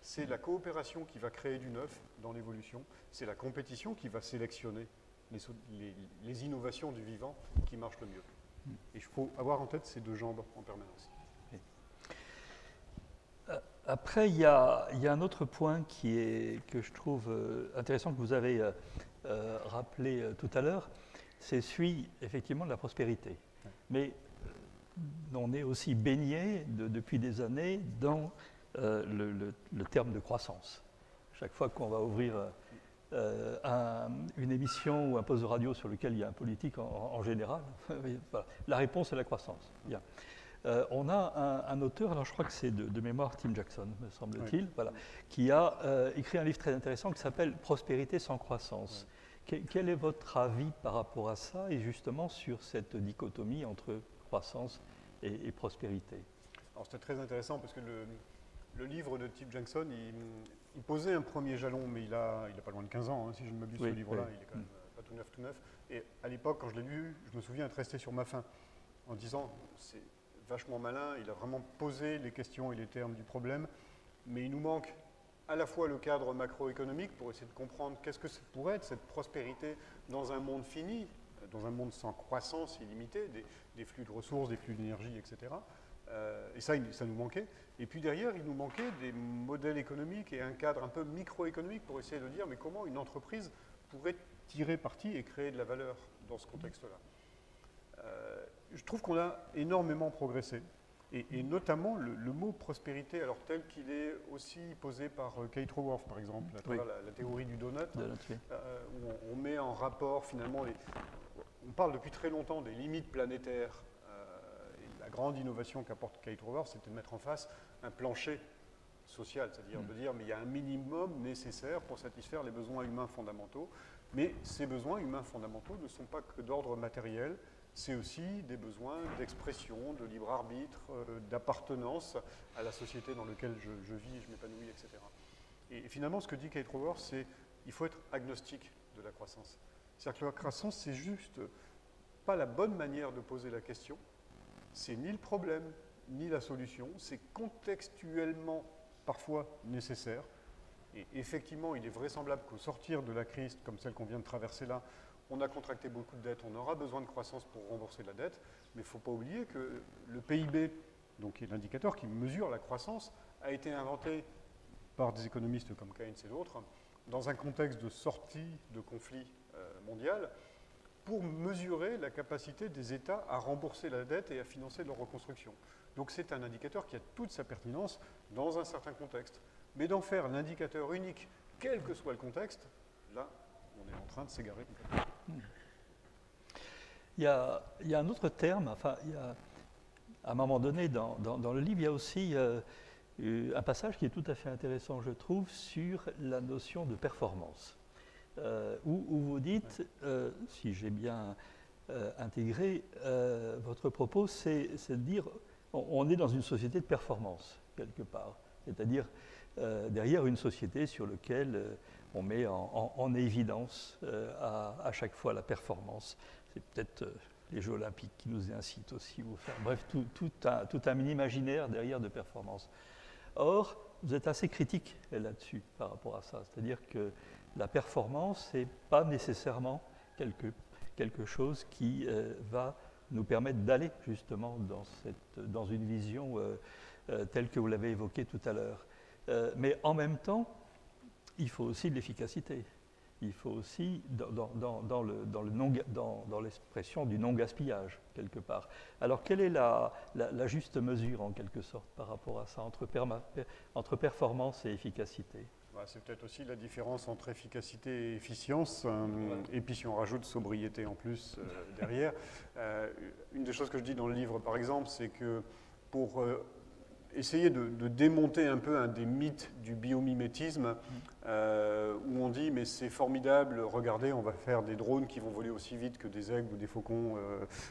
C'est la coopération qui va créer du neuf dans l'évolution, c'est la compétition qui va sélectionner les innovations du vivant qui marchent le mieux. Et il faut avoir en tête ces deux jambes en permanence. Après, il y a un autre point que je trouve intéressant, que vous avez rappelé tout à l'heure, c'est celui, effectivement, de la prospérité. Ouais. Mais on est aussi baigné depuis des années dans le terme de croissance. Chaque fois qu'on va ouvrir une émission ou un poste de radio sur lequel il y a un politique en général, voilà, la réponse est la croissance. Bien. On a un auteur, alors je crois que c'est de mémoire Tim Jackson, me semble-t-il, oui. Voilà, qui a écrit un livre très intéressant qui s'appelle « Prospérité sans croissance ». Oui. Quel est votre avis par rapport à ça et justement sur cette dichotomie entre croissance et prospérité? Alors c'était très intéressant parce que le livre de Tim Jackson, il posait un premier jalon, mais il a pas loin de 15 ans, hein, si je ne m'abuse, oui, ce livre-là, oui. Il est quand même pas tout neuf. Et à l'époque, quand je l'ai lu, je me souviens être resté sur ma faim en disant c'est vachement malin, il a vraiment posé les questions et les termes du problème, mais il nous manque à la fois le cadre macroéconomique pour essayer de comprendre qu'est-ce que ça pourrait être cette prospérité dans un monde fini, dans un monde sans croissance illimitée, des flux de ressources, des flux d'énergie, etc. Et ça nous manquait. Et puis derrière, il nous manquait des modèles économiques et un cadre un peu microéconomique pour essayer de dire mais comment une entreprise pourrait tirer parti et créer de la valeur dans ce contexte-là. Je trouve qu'on a énormément progressé, et notamment le mot prospérité, alors tel qu'il est aussi posé par Kate Raworth, par exemple, à travers la théorie du donut, où on met en rapport finalement, on parle depuis très longtemps des limites planétaires, et la grande innovation qu'apporte Kate Raworth, c'était de mettre en face un plancher social, c'est-à-dire de dire mais il y a un minimum nécessaire pour satisfaire les besoins humains fondamentaux, mais ces besoins humains fondamentaux ne sont pas que d'ordre matériel. C'est aussi des besoins d'expression, de libre arbitre, d'appartenance à la société dans laquelle je vis, je m'épanouis, etc. Et finalement, ce que dit Kate Raworth, c'est qu'il faut être agnostique de la croissance. C'est-à-dire que la croissance, c'est juste pas la bonne manière de poser la question. C'est ni le problème, ni la solution. C'est contextuellement parfois nécessaire. Et effectivement, il est vraisemblable qu'au sortir de la crise comme celle qu'on vient de traverser là, on a contracté beaucoup de dettes, on aura besoin de croissance pour rembourser la dette, mais il ne faut pas oublier que le PIB, donc qui est l'indicateur qui mesure la croissance, a été inventé par des économistes comme Keynes et d'autres, dans un contexte de sortie de conflit mondial, pour mesurer la capacité des États à rembourser la dette et à financer leur reconstruction. Donc c'est un indicateur qui a toute sa pertinence dans un certain contexte. Mais d'en faire l'indicateur unique, quel que soit le contexte, là, on est en train de s'égarer complètement. Il y a un autre terme, enfin, à un moment donné, dans le livre, il y a aussi un passage qui est tout à fait intéressant, je trouve, sur la notion de performance, où vous dites, si j'ai bien intégré votre propos, c'est de dire on est dans une société de performance, quelque part. C'est-à-dire derrière une société sur laquelle on met en évidence à chaque fois la performance. C'est peut-être les Jeux Olympiques qui nous incitent aussi à faire. Bref, tout un imaginaire derrière de performance. Or, vous êtes assez critique là-dessus par rapport à ça. C'est-à-dire que la performance, ce n'est pas nécessairement quelque chose qui va nous permettre d'aller justement dans une vision telle que vous l'avez évoquée tout à l'heure. Mais en même temps, il faut aussi de l'efficacité. Il faut aussi, dans l'expression du non-gaspillage, quelque part. Alors, quelle est la juste mesure, en quelque sorte, par rapport à ça, entre performance et efficacité? C'est peut-être aussi la différence entre efficacité et efficience, et puis si on rajoute sobriété en plus derrière. Une des choses que je dis dans le livre, par exemple, c'est que pour essayer de démonter un peu un des mythes du biomimétisme, où on dit mais c'est formidable, regardez, on va faire des drones qui vont voler aussi vite que des aigles ou des faucons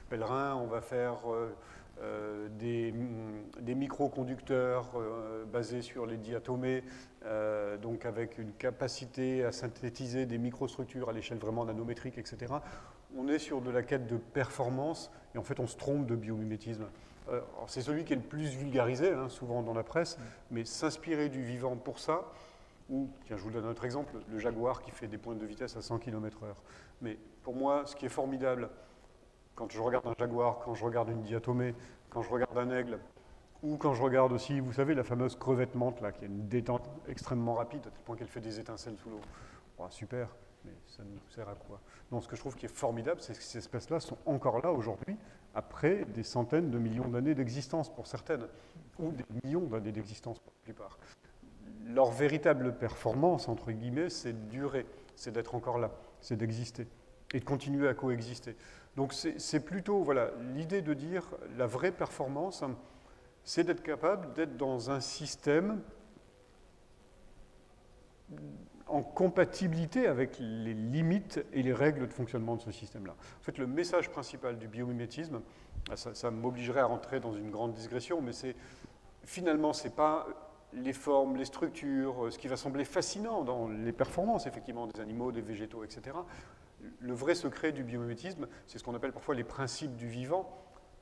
pèlerins, on va faire des microconducteurs basés sur les diatomées, donc avec une capacité à synthétiser des microstructures à l'échelle vraiment nanométrique, etc. On est sur de la quête de performance et en fait on se trompe de biomimétisme. C'est celui qui est le plus vulgarisé, hein, souvent dans la presse, mais s'inspirer du vivant pour ça, ou, tiens, je vous donne un autre exemple, le jaguar qui fait des pointes de vitesse à 100 km/h. Mais pour moi, ce qui est formidable, quand je regarde un jaguar, quand je regarde une diatomée, quand je regarde un aigle, ou quand je regarde aussi, vous savez, la fameuse crevette menthe, là, qui a une détente extrêmement rapide, à tel point qu'elle fait des étincelles sous l'eau. Super, mais ça nous sert à quoi? Non, ce que je trouve qui est formidable, c'est que ces espèces-là sont encore là aujourd'hui, après des centaines de millions d'années d'existence pour certaines, ou des millions d'années d'existence pour la plupart. Leur véritable performance, entre guillemets, c'est de durer, c'est d'être encore là, c'est d'exister, et de continuer à coexister. Donc c'est plutôt, voilà, l'idée de dire la vraie performance, c'est d'être capable d'être dans un système en compatibilité avec les limites et les règles de fonctionnement de ce système-là. En fait, le message principal du biomimétisme, ça m'obligerait à rentrer dans une grande digression, mais finalement, ce n'est pas les formes, les structures, ce qui va sembler fascinant dans les performances, effectivement, des animaux, des végétaux, etc. Le vrai secret du biomimétisme, c'est ce qu'on appelle parfois les principes du vivant.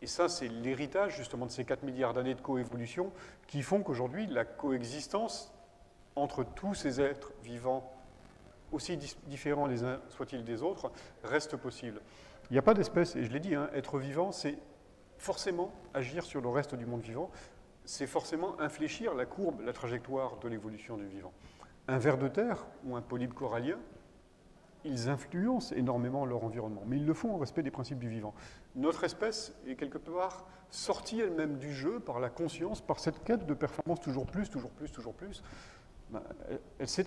Et ça, c'est l'héritage, justement, de ces 4 milliards d'années de coévolution qui font qu'aujourd'hui, la coexistence entre tous ces êtres vivants, aussi différents les uns soient-ils des autres, reste possible. Il n'y a pas d'espèce, et je l'ai dit, hein, être vivant, c'est forcément agir sur le reste du monde vivant, c'est forcément infléchir la courbe, la trajectoire de l'évolution du vivant. Un ver de terre ou un polype corallien, ils influencent énormément leur environnement, mais ils le font au respect des principes du vivant. Notre espèce est quelque part sortie elle-même du jeu par la conscience, par cette quête de performance toujours plus, toujours plus, toujours plus. Elle s'est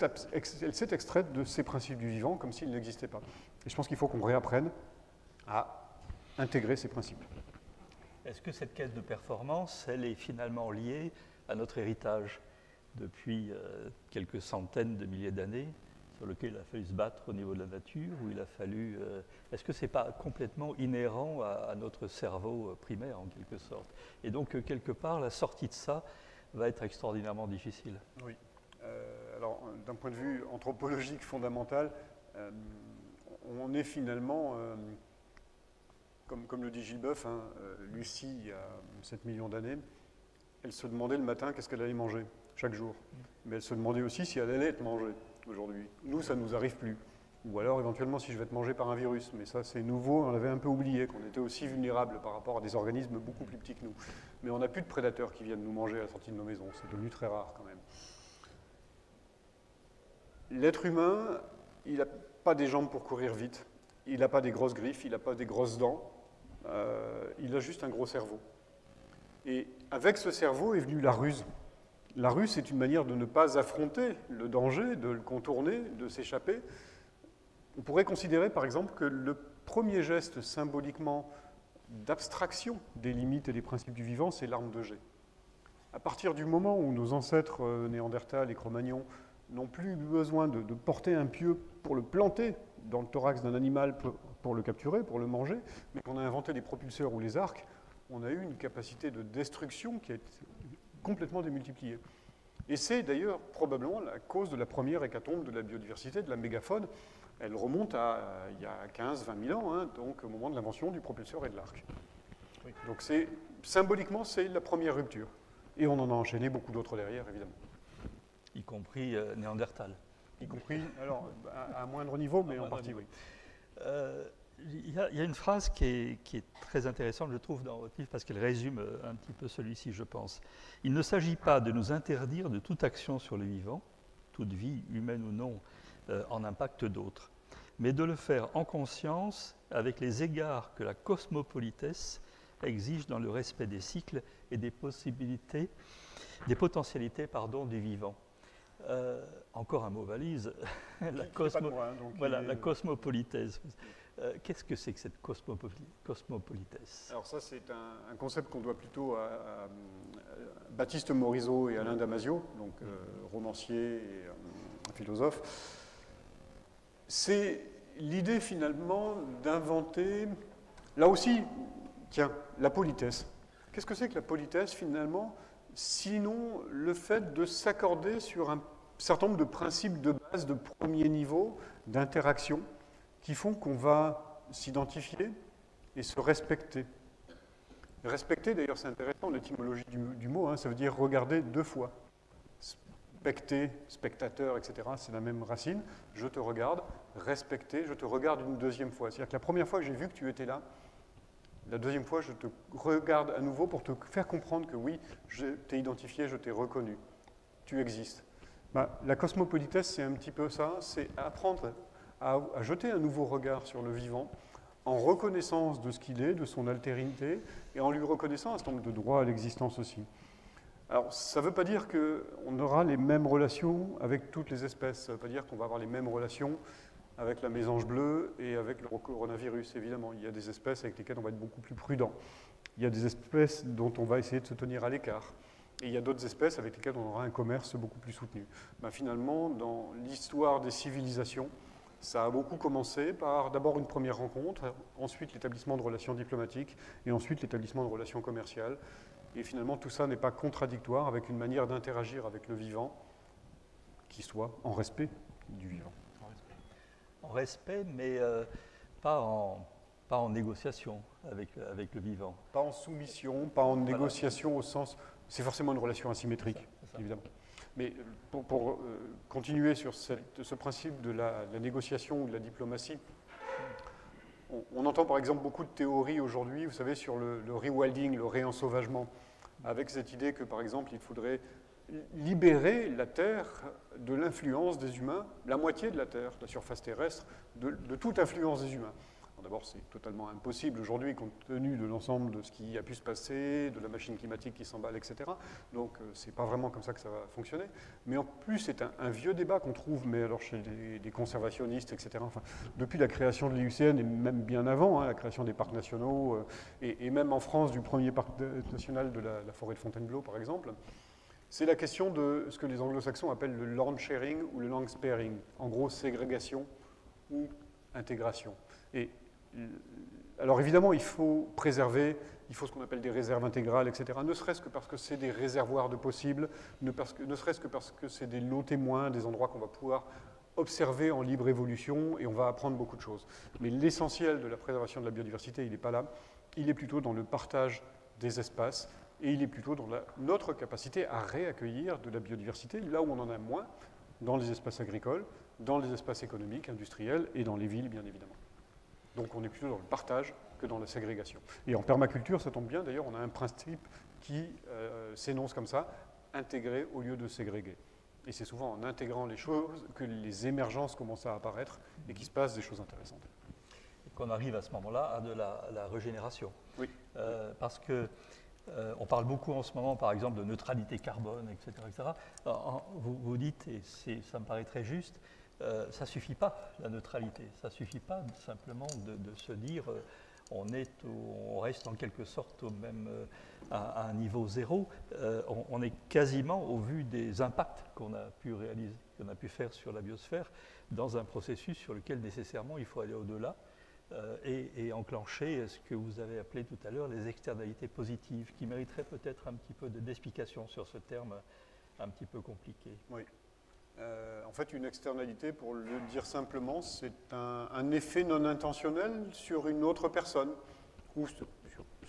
extraite de ces principes du vivant comme s'ils n'existaient pas. Et je pense qu'il faut qu'on réapprenne à intégrer ces principes. Est-ce que cette quête de performance, elle est finalement liée à notre héritage depuis quelques centaines de milliers d'années, sur lequel il a fallu se battre au niveau de la nature, où il a fallu... est-ce que ce n'est pas complètement inhérent à notre cerveau primaire, en quelque sorte? Et donc, quelque part, la sortie de ça va être extraordinairement difficile. Oui. Alors, d'un point de vue anthropologique fondamental, on est finalement, comme le dit Gilles Boeuf, hein, Lucie, il y a 7 millions d'années, elle se demandait le matin qu'est-ce qu'elle allait manger, chaque jour. Mais elle se demandait aussi si elle allait être mangée aujourd'hui. Nous, ça ne nous arrive plus. Ou alors, éventuellement, si je vais être mangé par un virus. Mais ça, c'est nouveau, on avait un peu oublié qu'on était aussi vulnérables par rapport à des organismes beaucoup plus petits que nous. Mais on n'a plus de prédateurs qui viennent nous manger à la sortie de nos maisons. C'est devenu très rare quand même. L'être humain, il n'a pas des jambes pour courir vite, il n'a pas des grosses griffes, il n'a pas des grosses dents, il a juste un gros cerveau. Et avec ce cerveau est venue la ruse. La rue, c'est une manière de ne pas affronter le danger, de le contourner, de s'échapper. On pourrait considérer, par exemple, que le premier geste symboliquement d'abstraction des limites et des principes du vivant, c'est l'arme de jet. À partir du moment où nos ancêtres Néandertal et Cro-Magnon n'ont plus besoin de porter un pieu pour le planter dans le thorax d'un animal pour le capturer, pour le manger, mais qu'on a inventé les propulseurs ou les arcs, on a eu une capacité de destruction qui a été complètement démultipliée. Et c'est d'ailleurs probablement la cause de la première hécatombe de la biodiversité, de la mégafaune. Elle remonte à il y a 15-20 000 ans, hein, donc au moment de l'invention du propulseur et de l'arc. Oui. Donc symboliquement, c'est la première rupture. Et on en a enchaîné beaucoup d'autres derrière, évidemment. Y compris Néandertal. Y compris, alors, à moindre niveau, mais en partie, oui. Il y a une phrase qui est très intéressante, je trouve, dans votre livre, parce qu'elle résume un petit peu celui-ci, je pense. Il ne s'agit pas de nous interdire de toute action sur le vivant, toute vie, humaine ou non, en impacte d'autres, mais de le faire en conscience avec les égards que la cosmopolitesse exige dans le respect des cycles et des potentialités du vivant. Encore un mot valise, la cosmopolitesse. Qu'est-ce que c'est que cette cosmopolitesse? Alors ça, c'est un concept qu'on doit plutôt à Baptiste Morisot et Alain Damasio, donc romancier et philosophe. C'est l'idée finalement d'inventer, là aussi, tiens, la politesse. Qu'est-ce que c'est que la politesse finalement, sinon le fait de s'accorder sur un certain nombre de principes de base, de premier niveau, d'interaction, qui font qu'on va s'identifier et se respecter. Respecter, d'ailleurs, c'est intéressant, l'étymologie du mot, hein, ça veut dire regarder deux fois. Specter, spectateur, etc., c'est la même racine. Je te regarde, respecter, je te regarde une deuxième fois. C'est-à-dire que la première fois que j'ai vu que tu étais là, la deuxième fois, je te regarde à nouveau pour te faire comprendre que oui, je t'ai identifié, je t'ai reconnu. Tu existes. La cosmopolitesse, c'est un petit peu ça, c'est apprendre à jeter un nouveau regard sur le vivant, en reconnaissance de ce qu'il est, de son altérité, et en lui reconnaissant un certain nombre de droits à l'existence aussi. Alors, ça ne veut pas dire qu'on aura les mêmes relations avec toutes les espèces, ça ne veut pas dire qu'on va avoir les mêmes relations avec la mésange bleue et avec le coronavirus, évidemment. Il y a des espèces avec lesquelles on va être beaucoup plus prudent. Il y a des espèces dont on va essayer de se tenir à l'écart. Et il y a d'autres espèces avec lesquelles on aura un commerce beaucoup plus soutenu. Finalement, dans l'histoire des civilisations, ça a beaucoup commencé par d'abord une première rencontre, ensuite l'établissement de relations diplomatiques et ensuite l'établissement de relations commerciales. Et finalement, tout ça n'est pas contradictoire avec une manière d'interagir avec le vivant qui soit en respect du vivant. En respect, mais pas en négociation avec le vivant. Pas en soumission, pas en négociation au sens... C'est forcément une relation asymétrique, évidemment. Mais pour continuer sur ce principe de la négociation ou de la diplomatie, on entend par exemple beaucoup de théories aujourd'hui, vous savez, sur le rewilding, le réensauvagement, avec cette idée que par exemple il faudrait libérer la Terre de l'influence des humains, la moitié de la Terre, la surface terrestre, de toute influence des humains. D'abord, c'est totalement impossible aujourd'hui, compte tenu de l'ensemble de ce qui a pu se passer, de la machine climatique qui s'emballe, etc. Donc, c'est pas vraiment comme ça que ça va fonctionner. Mais en plus, c'est un vieux débat qu'on trouve, mais alors chez des conservationnistes, etc. Enfin, depuis la création de l'IUCN, et même bien avant, hein, la création des parcs nationaux, et même en France, du premier parc national de la forêt de Fontainebleau, par exemple, c'est la question de ce que les anglo-saxons appellent le land sharing ou le land sparing. En gros, ségrégation ou intégration. Et alors évidemment, il faut préserver, il faut ce qu'on appelle des réserves intégrales, etc. Ne serait-ce que parce que c'est des réservoirs de possibles, ne serait-ce que parce que c'est des lots témoins, des endroits qu'on va pouvoir observer en libre évolution et on va apprendre beaucoup de choses. Mais l'essentiel de la préservation de la biodiversité, il n'est pas là. Il est plutôt dans le partage des espaces et il est plutôt dans notre capacité à réaccueillir de la biodiversité là où on en a moins, dans les espaces agricoles, dans les espaces économiques, industriels et dans les villes, bien évidemment. Donc on est plutôt dans le partage que dans la ségrégation. Et en permaculture, ça tombe bien, d'ailleurs, on a un principe qui s'énonce comme ça, intégrer au lieu de ségréguer. Et c'est souvent en intégrant les choses que les émergences commencent à apparaître et qu'il se passe des choses intéressantes. Et qu'on arrive à ce moment-là à de la régénération. Oui. Parce que On parle beaucoup en ce moment, par exemple, de neutralité carbone, etc. etc. Alors, vous dites, et ça me paraît très juste, ça ne suffit pas, la neutralité. Ça ne suffit pas simplement de se dire on reste en quelque sorte à un niveau zéro. On est quasiment, au vu des impacts qu'on a pu réaliser, qu'on a pu faire sur la biosphère, dans un processus sur lequel nécessairement il faut aller au-delà. Et enclencher ce que vous avez appelé tout à l'heure les externalités positives, qui mériteraient peut-être un petit peu d'explication sur ce terme un petit peu compliqué. Oui. En fait, une externalité, pour le dire simplement, c'est un effet non intentionnel sur une autre personne, ou sur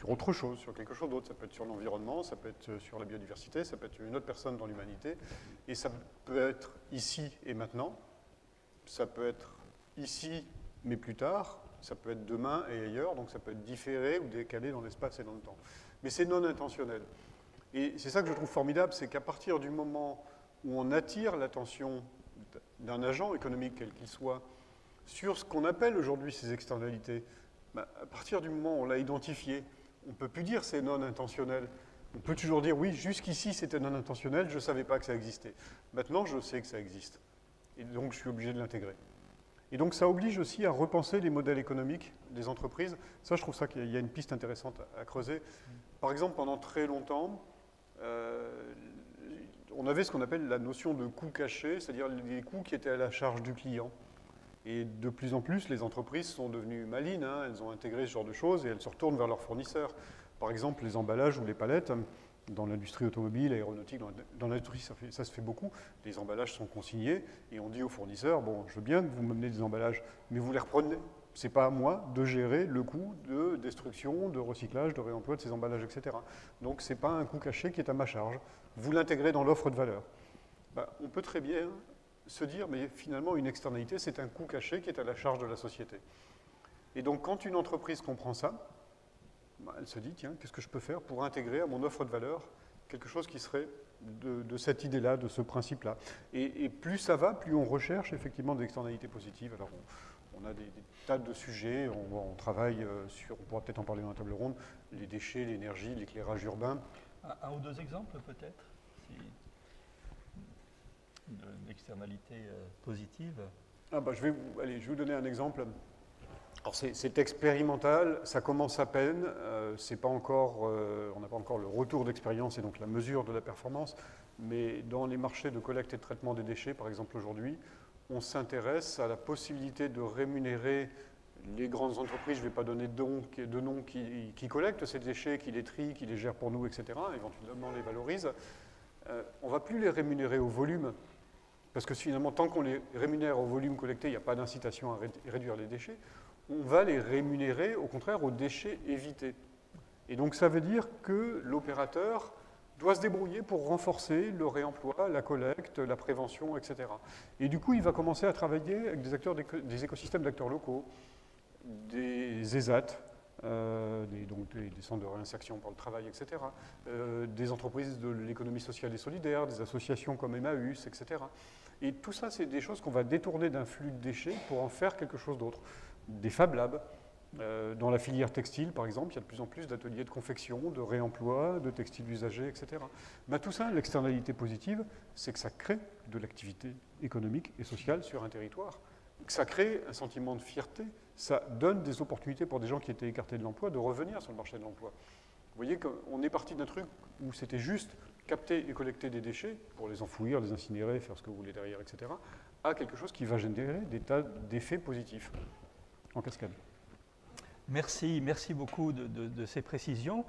autre chose, sur quelque chose d'autre. Ça peut être sur l'environnement, ça peut être sur la biodiversité, ça peut être une autre personne dans l'humanité, et ça peut être ici et maintenant, ça peut être ici mais plus tard, ça peut être demain et ailleurs, donc ça peut être différé ou décalé dans l'espace et dans le temps. Mais c'est non intentionnel. Et c'est ça que je trouve formidable, c'est qu'à partir du moment où on attire l'attention d'un agent économique, quel qu'il soit, sur ce qu'on appelle aujourd'hui ces externalités, à partir du moment où on l'a identifié, on ne peut plus dire c'est non intentionnel. On peut toujours dire oui, jusqu'ici c'était non intentionnel, je ne savais pas que ça existait. Maintenant, je sais que ça existe. Et donc, je suis obligé de l'intégrer. Et donc ça oblige aussi à repenser les modèles économiques des entreprises. Ça, je trouve ça qu'il y a une piste intéressante à creuser. Par exemple, pendant très longtemps, on avait ce qu'on appelle la notion de coût caché, c'est-à-dire les coûts qui étaient à la charge du client. Et de plus en plus, les entreprises sont devenues malines, hein, elles ont intégré ce genre de choses et elles se retournent vers leurs fournisseurs. Par exemple, les emballages ou les palettes. Dans l'industrie automobile, aéronautique, dans l'industrie, ça se fait beaucoup. Les emballages sont consignés et on dit aux fournisseurs, bon, je veux bien que vous me menez des emballages, mais vous les reprenez. Ce n'est pas à moi de gérer le coût de destruction, de recyclage, de réemploi de ces emballages, etc. Donc, ce n'est pas un coût caché qui est à ma charge. Vous l'intégrez dans l'offre de valeur. On peut très bien se dire, mais finalement, une externalité, c'est un coût caché qui est à la charge de la société. Et donc, quand une entreprise comprend ça, elle se dit, tiens, qu'est-ce que je peux faire pour intégrer à mon offre de valeur quelque chose qui serait de cette idée-là, de ce principe-là. Et plus ça va, plus on recherche effectivement des externalités positives. Alors, on a des tas de sujets, on travaille sur, on pourra peut-être en parler dans la table ronde, les déchets, l'énergie, l'éclairage urbain. Un ou deux exemples peut-être d'externalités positives. Je vais vous donner un exemple. Alors c'est expérimental, ça commence à peine, on n'a pas encore le retour d'expérience et donc la mesure de la performance, mais dans les marchés de collecte et de traitement des déchets, par exemple aujourd'hui, on s'intéresse à la possibilité de rémunérer les grandes entreprises, je ne vais pas donner de nom, qui collectent ces déchets, qui les trient, qui les gèrent pour nous, etc., éventuellement les valorisent. On ne va plus les rémunérer au volume, parce que finalement, tant qu'on les rémunère au volume collecté, il n'y a pas d'incitation à réduire les déchets. On va les rémunérer, au contraire, aux déchets évités. Et donc, ça veut dire que l'opérateur doit se débrouiller pour renforcer le réemploi, la collecte, la prévention, etc. Et du coup, il va commencer à travailler avec des écosystèmes d'acteurs locaux, des ESAT, des centres de réinsertion pour le travail, etc., des entreprises de l'économie sociale et solidaire, des associations comme Emmaüs, etc. Et tout ça, c'est des choses qu'on va détourner d'un flux de déchets pour en faire quelque chose d'autre. Des Fab Labs. Dans la filière textile, par exemple, il y a de plus en plus d'ateliers de confection, de réemploi, de textiles usagés, etc. Tout ça, l'externalité positive, c'est que ça crée de l'activité économique et sociale sur un territoire, que ça crée un sentiment de fierté, ça donne des opportunités pour des gens qui étaient écartés de l'emploi de revenir sur le marché de l'emploi. Vous voyez qu'on est parti d'un truc où c'était juste capter et collecter des déchets pour les enfouir, les incinérer, faire ce que vous voulez derrière, etc., à quelque chose qui va générer des tas d'effets positifs en cascade. Merci beaucoup de ces précisions.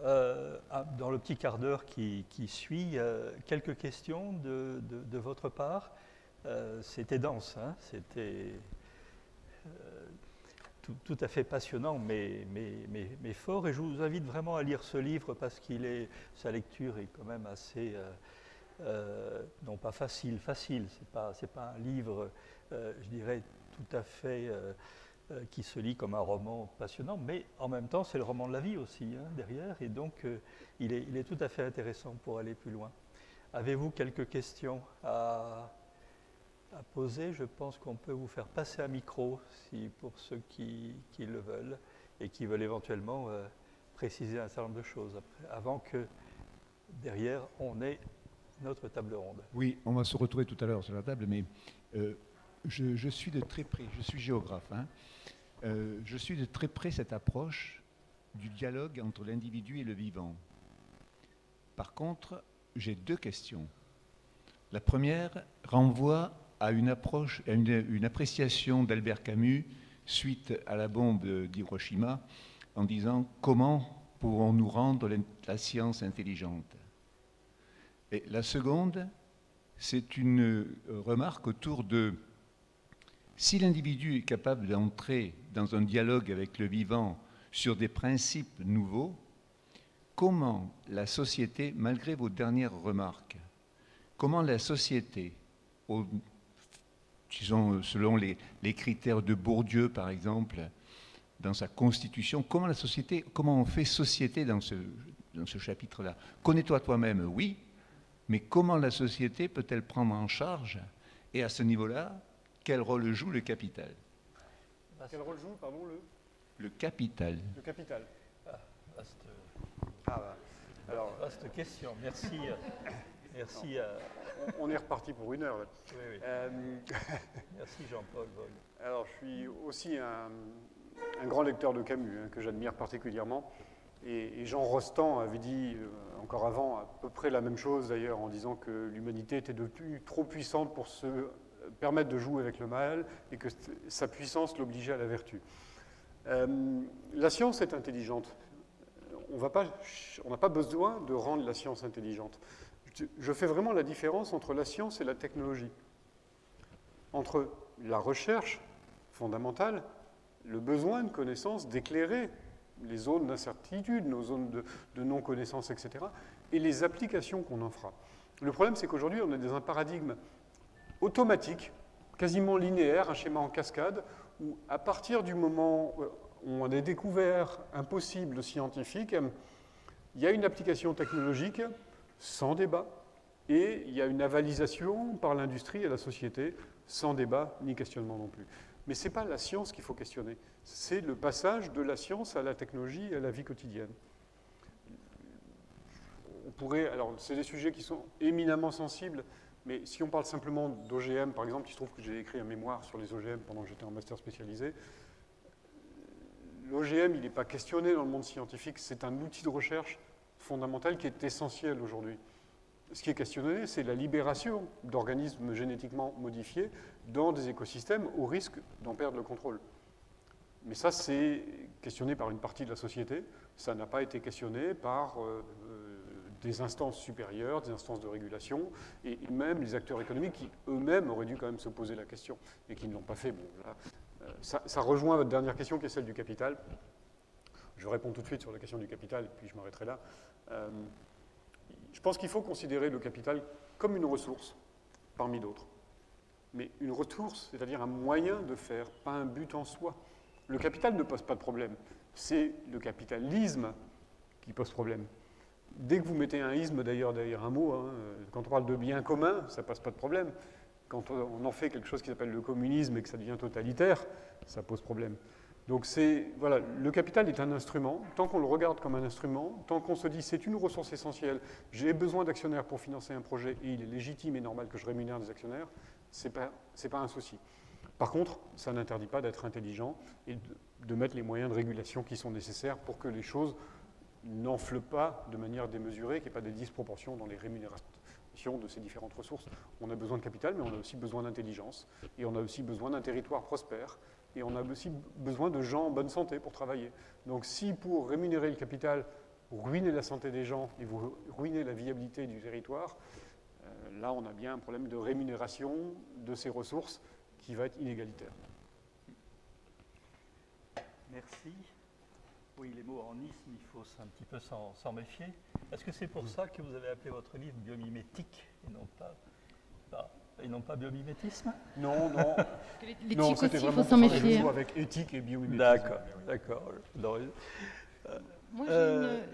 Dans le petit quart d'heure qui suit, quelques questions de votre part. C'était dense, hein, c'était tout à fait passionnant, mais fort. Et je vous invite vraiment à lire ce livre parce sa lecture est quand même assez, non pas facile. C'est pas un livre, je dirais, tout à fait qui se lit comme un roman passionnant, mais en même temps, c'est le roman de la vie aussi, hein, derrière, et donc il est tout à fait intéressant pour aller plus loin. Avez-vous quelques questions à poser? Je pense qu'on peut vous faire passer un micro, pour ceux qui le veulent, et qui veulent éventuellement préciser un certain nombre de choses avant que derrière on ait notre table ronde. Oui, on va se retrouver tout à l'heure sur la table, mais je suis de très près, je suis géographe, hein, je suis de très près cette approche du dialogue entre l'individu et le vivant. Par contre, j'ai deux questions. La première renvoie à une approche, à une appréciation d'Albert Camus suite à la bombe d'Hiroshima, en disant comment pouvons-nous rendre la science intelligente. Et la seconde, c'est une remarque autour de si l'individu est capable d'entrer dans un dialogue avec le vivant sur des principes nouveaux, comment la société, malgré vos dernières remarques, comment la société, disons, selon les critères de Bourdieu par exemple, dans sa constitution, comment on fait société dans ce chapitre-là? Connais-toi toi-même, oui, mais comment la société peut-elle prendre en charge? Et à ce niveau-là, quel rôle joue le capital? Quel rôle joue, pardon, le capital? Le capital. Vaste question. Merci. Merci. On est reparti pour une heure. Là. Oui. Merci Jean-Paul Vogue. Alors, je suis aussi un grand lecteur de Camus, hein, que j'admire particulièrement. Et Jean Rostand avait dit, encore avant, à peu près la même chose d'ailleurs, en disant que l'humanité était devenue trop puissante pour se permettre de jouer avec le mal et que sa puissance l'obligeait à la vertu. La science est intelligente. On n'a pas besoin de rendre la science intelligente. Je fais vraiment la différence entre la science et la technologie. Entre la recherche fondamentale, le besoin de connaissance, d'éclairer les zones d'incertitude, nos zones de non-connaissance, etc., et les applications qu'on en fera. Le problème, c'est qu'aujourd'hui, on est dans un paradigme automatique, quasiment linéaire, un schéma en cascade, où à partir du moment où on a découvert un possible scientifique, il y a une application technologique sans débat, et il y a une avalisation par l'industrie et la société sans débat ni questionnement non plus. Mais ce n'est pas la science qu'il faut questionner, c'est le passage de la science à la technologie et à la vie quotidienne. Alors c'est des sujets qui sont éminemment sensibles, mais si on parle simplement d'OGM, par exemple, il se trouve que j'ai écrit un mémoire sur les OGM pendant que j'étais en master spécialisé. L'OGM, il n'est pas questionné dans le monde scientifique, c'est un outil de recherche fondamental qui est essentiel aujourd'hui. Ce qui est questionné, c'est la libération d'organismes génétiquement modifiés dans des écosystèmes au risque d'en perdre le contrôle. Mais ça, c'est questionné par une partie de la société. Ça n'a pas été questionné par des instances supérieures, des instances de régulation, et même les acteurs économiques qui eux-mêmes auraient dû quand même se poser la question, et qui ne l'ont pas fait. Bon, là, ça rejoint votre dernière question, qui est celle du capital. Je réponds tout de suite sur la question du capital, et puis je m'arrêterai là. Je pense qu'il faut considérer le capital comme une ressource, parmi d'autres. Mais une ressource, c'est-à-dire un moyen de faire, pas un but en soi. Le capital ne pose pas de problème. C'est le capitalisme qui pose problème. Dès que vous mettez un isme, d'ailleurs, derrière un mot, hein, quand on parle de bien commun, ça ne pose pas de problème. Quand on en fait quelque chose qui s'appelle le communisme et que ça devient totalitaire, ça pose problème. Donc voilà, le capital est un instrument. Tant qu'on le regarde comme un instrument, tant qu'on se dit c'est une ressource essentielle, j'ai besoin d'actionnaires pour financer un projet et il est légitime et normal que je rémunère des actionnaires, c'est pas un souci. Par contre, ça n'interdit pas d'être intelligent et de mettre les moyens de régulation qui sont nécessaires pour que les choses n'enflent pas de manière démesurée, qu'il n'y ait pas des disproportions dans les rémunérations de ces différentes ressources. On a besoin de capital, mais on a aussi besoin d'intelligence et on a aussi besoin d'un territoire prospère. Et on a aussi besoin de gens en bonne santé pour travailler. Donc si pour rémunérer le capital, vous ruinez la santé des gens et vous ruinez la viabilité du territoire, là on a bien un problème de rémunération de ces ressources qui va être inégalitaire. Merci. Oui, les mots en isme, il faut un petit peu s'en méfier. Est-ce que c'est pour ça que vous avez appelé votre livre biomimétique et non pas biomimétisme? Non. L'éthique non, aussi, c'était il vraiment faut s'en méfier. avec éthique et biomimétisme. D'accord. Moi,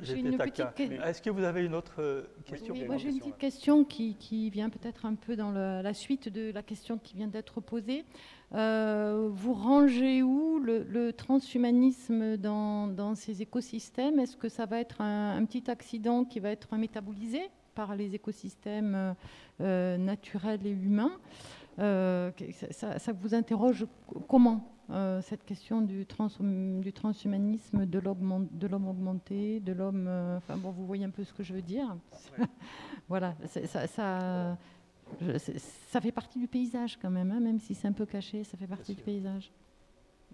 j'ai j'étais une taquin. petite question. Est-ce que vous avez une autre question? Oui, il y a moi une j'ai une question, petite question qui vient peut-être un peu dans la suite de la question qui vient d'être posée. Vous rangez où le transhumanisme dans ces écosystèmes? Est-ce que ça va être un petit accident qui va être métabolisé par les écosystèmes naturels et humains? Ça vous interroge comment cette question du transhumanisme, de l'homme augmenté, de l'homme... enfin bon, vous voyez un peu ce que je veux dire. Ouais. Voilà, ça fait partie du paysage quand même, hein, même si c'est un peu caché, ça fait partie du paysage.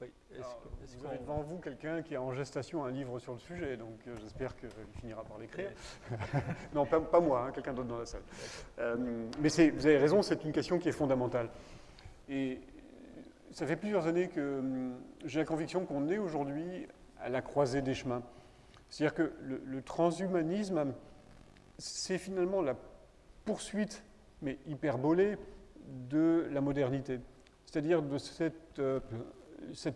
Oui. Alors, vous avez devant vous quelqu'un qui a en gestation un livre sur le sujet, donc j'espère qu'il finira par l'écrire. Non, pas moi, hein, quelqu'un d'autre dans la salle. Mais vous avez raison, c'est une question qui est fondamentale. Et ça fait plusieurs années que j'ai la conviction qu'on est aujourd'hui à la croisée des chemins. C'est-à-dire que le transhumanisme, c'est finalement la poursuite, mais hyperbolée, de la modernité. C'est-à-dire de cette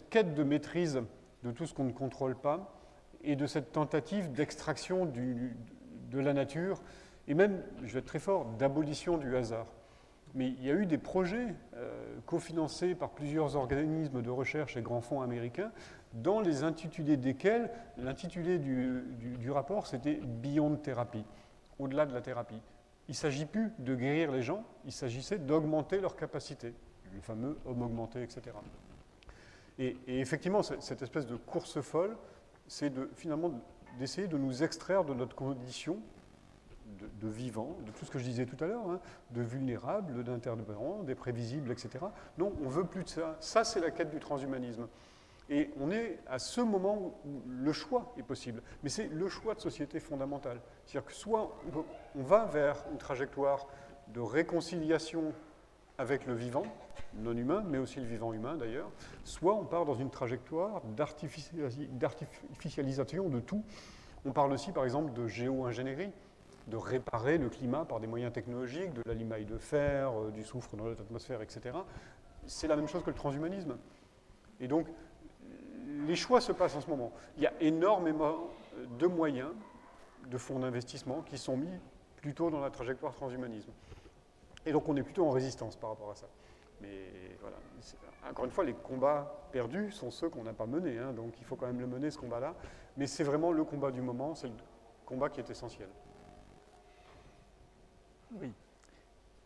quête de maîtrise de tout ce qu'on ne contrôle pas et de cette tentative d'extraction de la nature et même, je vais être très fort, d'abolition du hasard. Mais il y a eu des projets cofinancés par plusieurs organismes de recherche et grands fonds américains dans les intitulés desquels, l'intitulé du rapport, c'était « Beyond Therapy », au-delà de la thérapie. Il ne s'agit plus de guérir les gens, il s'agissait d'augmenter leurs capacités, le fameux homme augmenté, etc. Et effectivement, cette espèce de course folle, c'est finalement d'essayer de nous extraire de notre condition de vivant, de tout ce que je disais tout à l'heure, hein, de vulnérables, d'interdépendants, des prévisibles, etc. Non, on ne veut plus de ça. Ça, c'est la quête du transhumanisme. Et on est à ce moment où le choix est possible. Mais c'est le choix de société fondamental. C'est-à-dire que soit on va vers une trajectoire de réconciliation avec le vivant, non humain, mais aussi le vivant humain d'ailleurs, soit on part dans une trajectoire d'artificialisation de tout. On parle aussi par exemple de géo-ingénierie, de réparer le climat par des moyens technologiques, de la limaille de fer, du soufre dans l'atmosphère, etc. C'est la même chose que le transhumanisme. Et donc, les choix se passent en ce moment. Il y a énormément de moyens, de fonds d'investissement qui sont mis plutôt dans la trajectoire transhumanisme. Et donc, on est plutôt en résistance par rapport à ça. Mais voilà, encore une fois, les combats perdus sont ceux qu'on n'a pas menés. Hein, donc, il faut quand même le mener, ce combat-là. Mais c'est vraiment le combat du moment, c'est le combat qui est essentiel. Oui.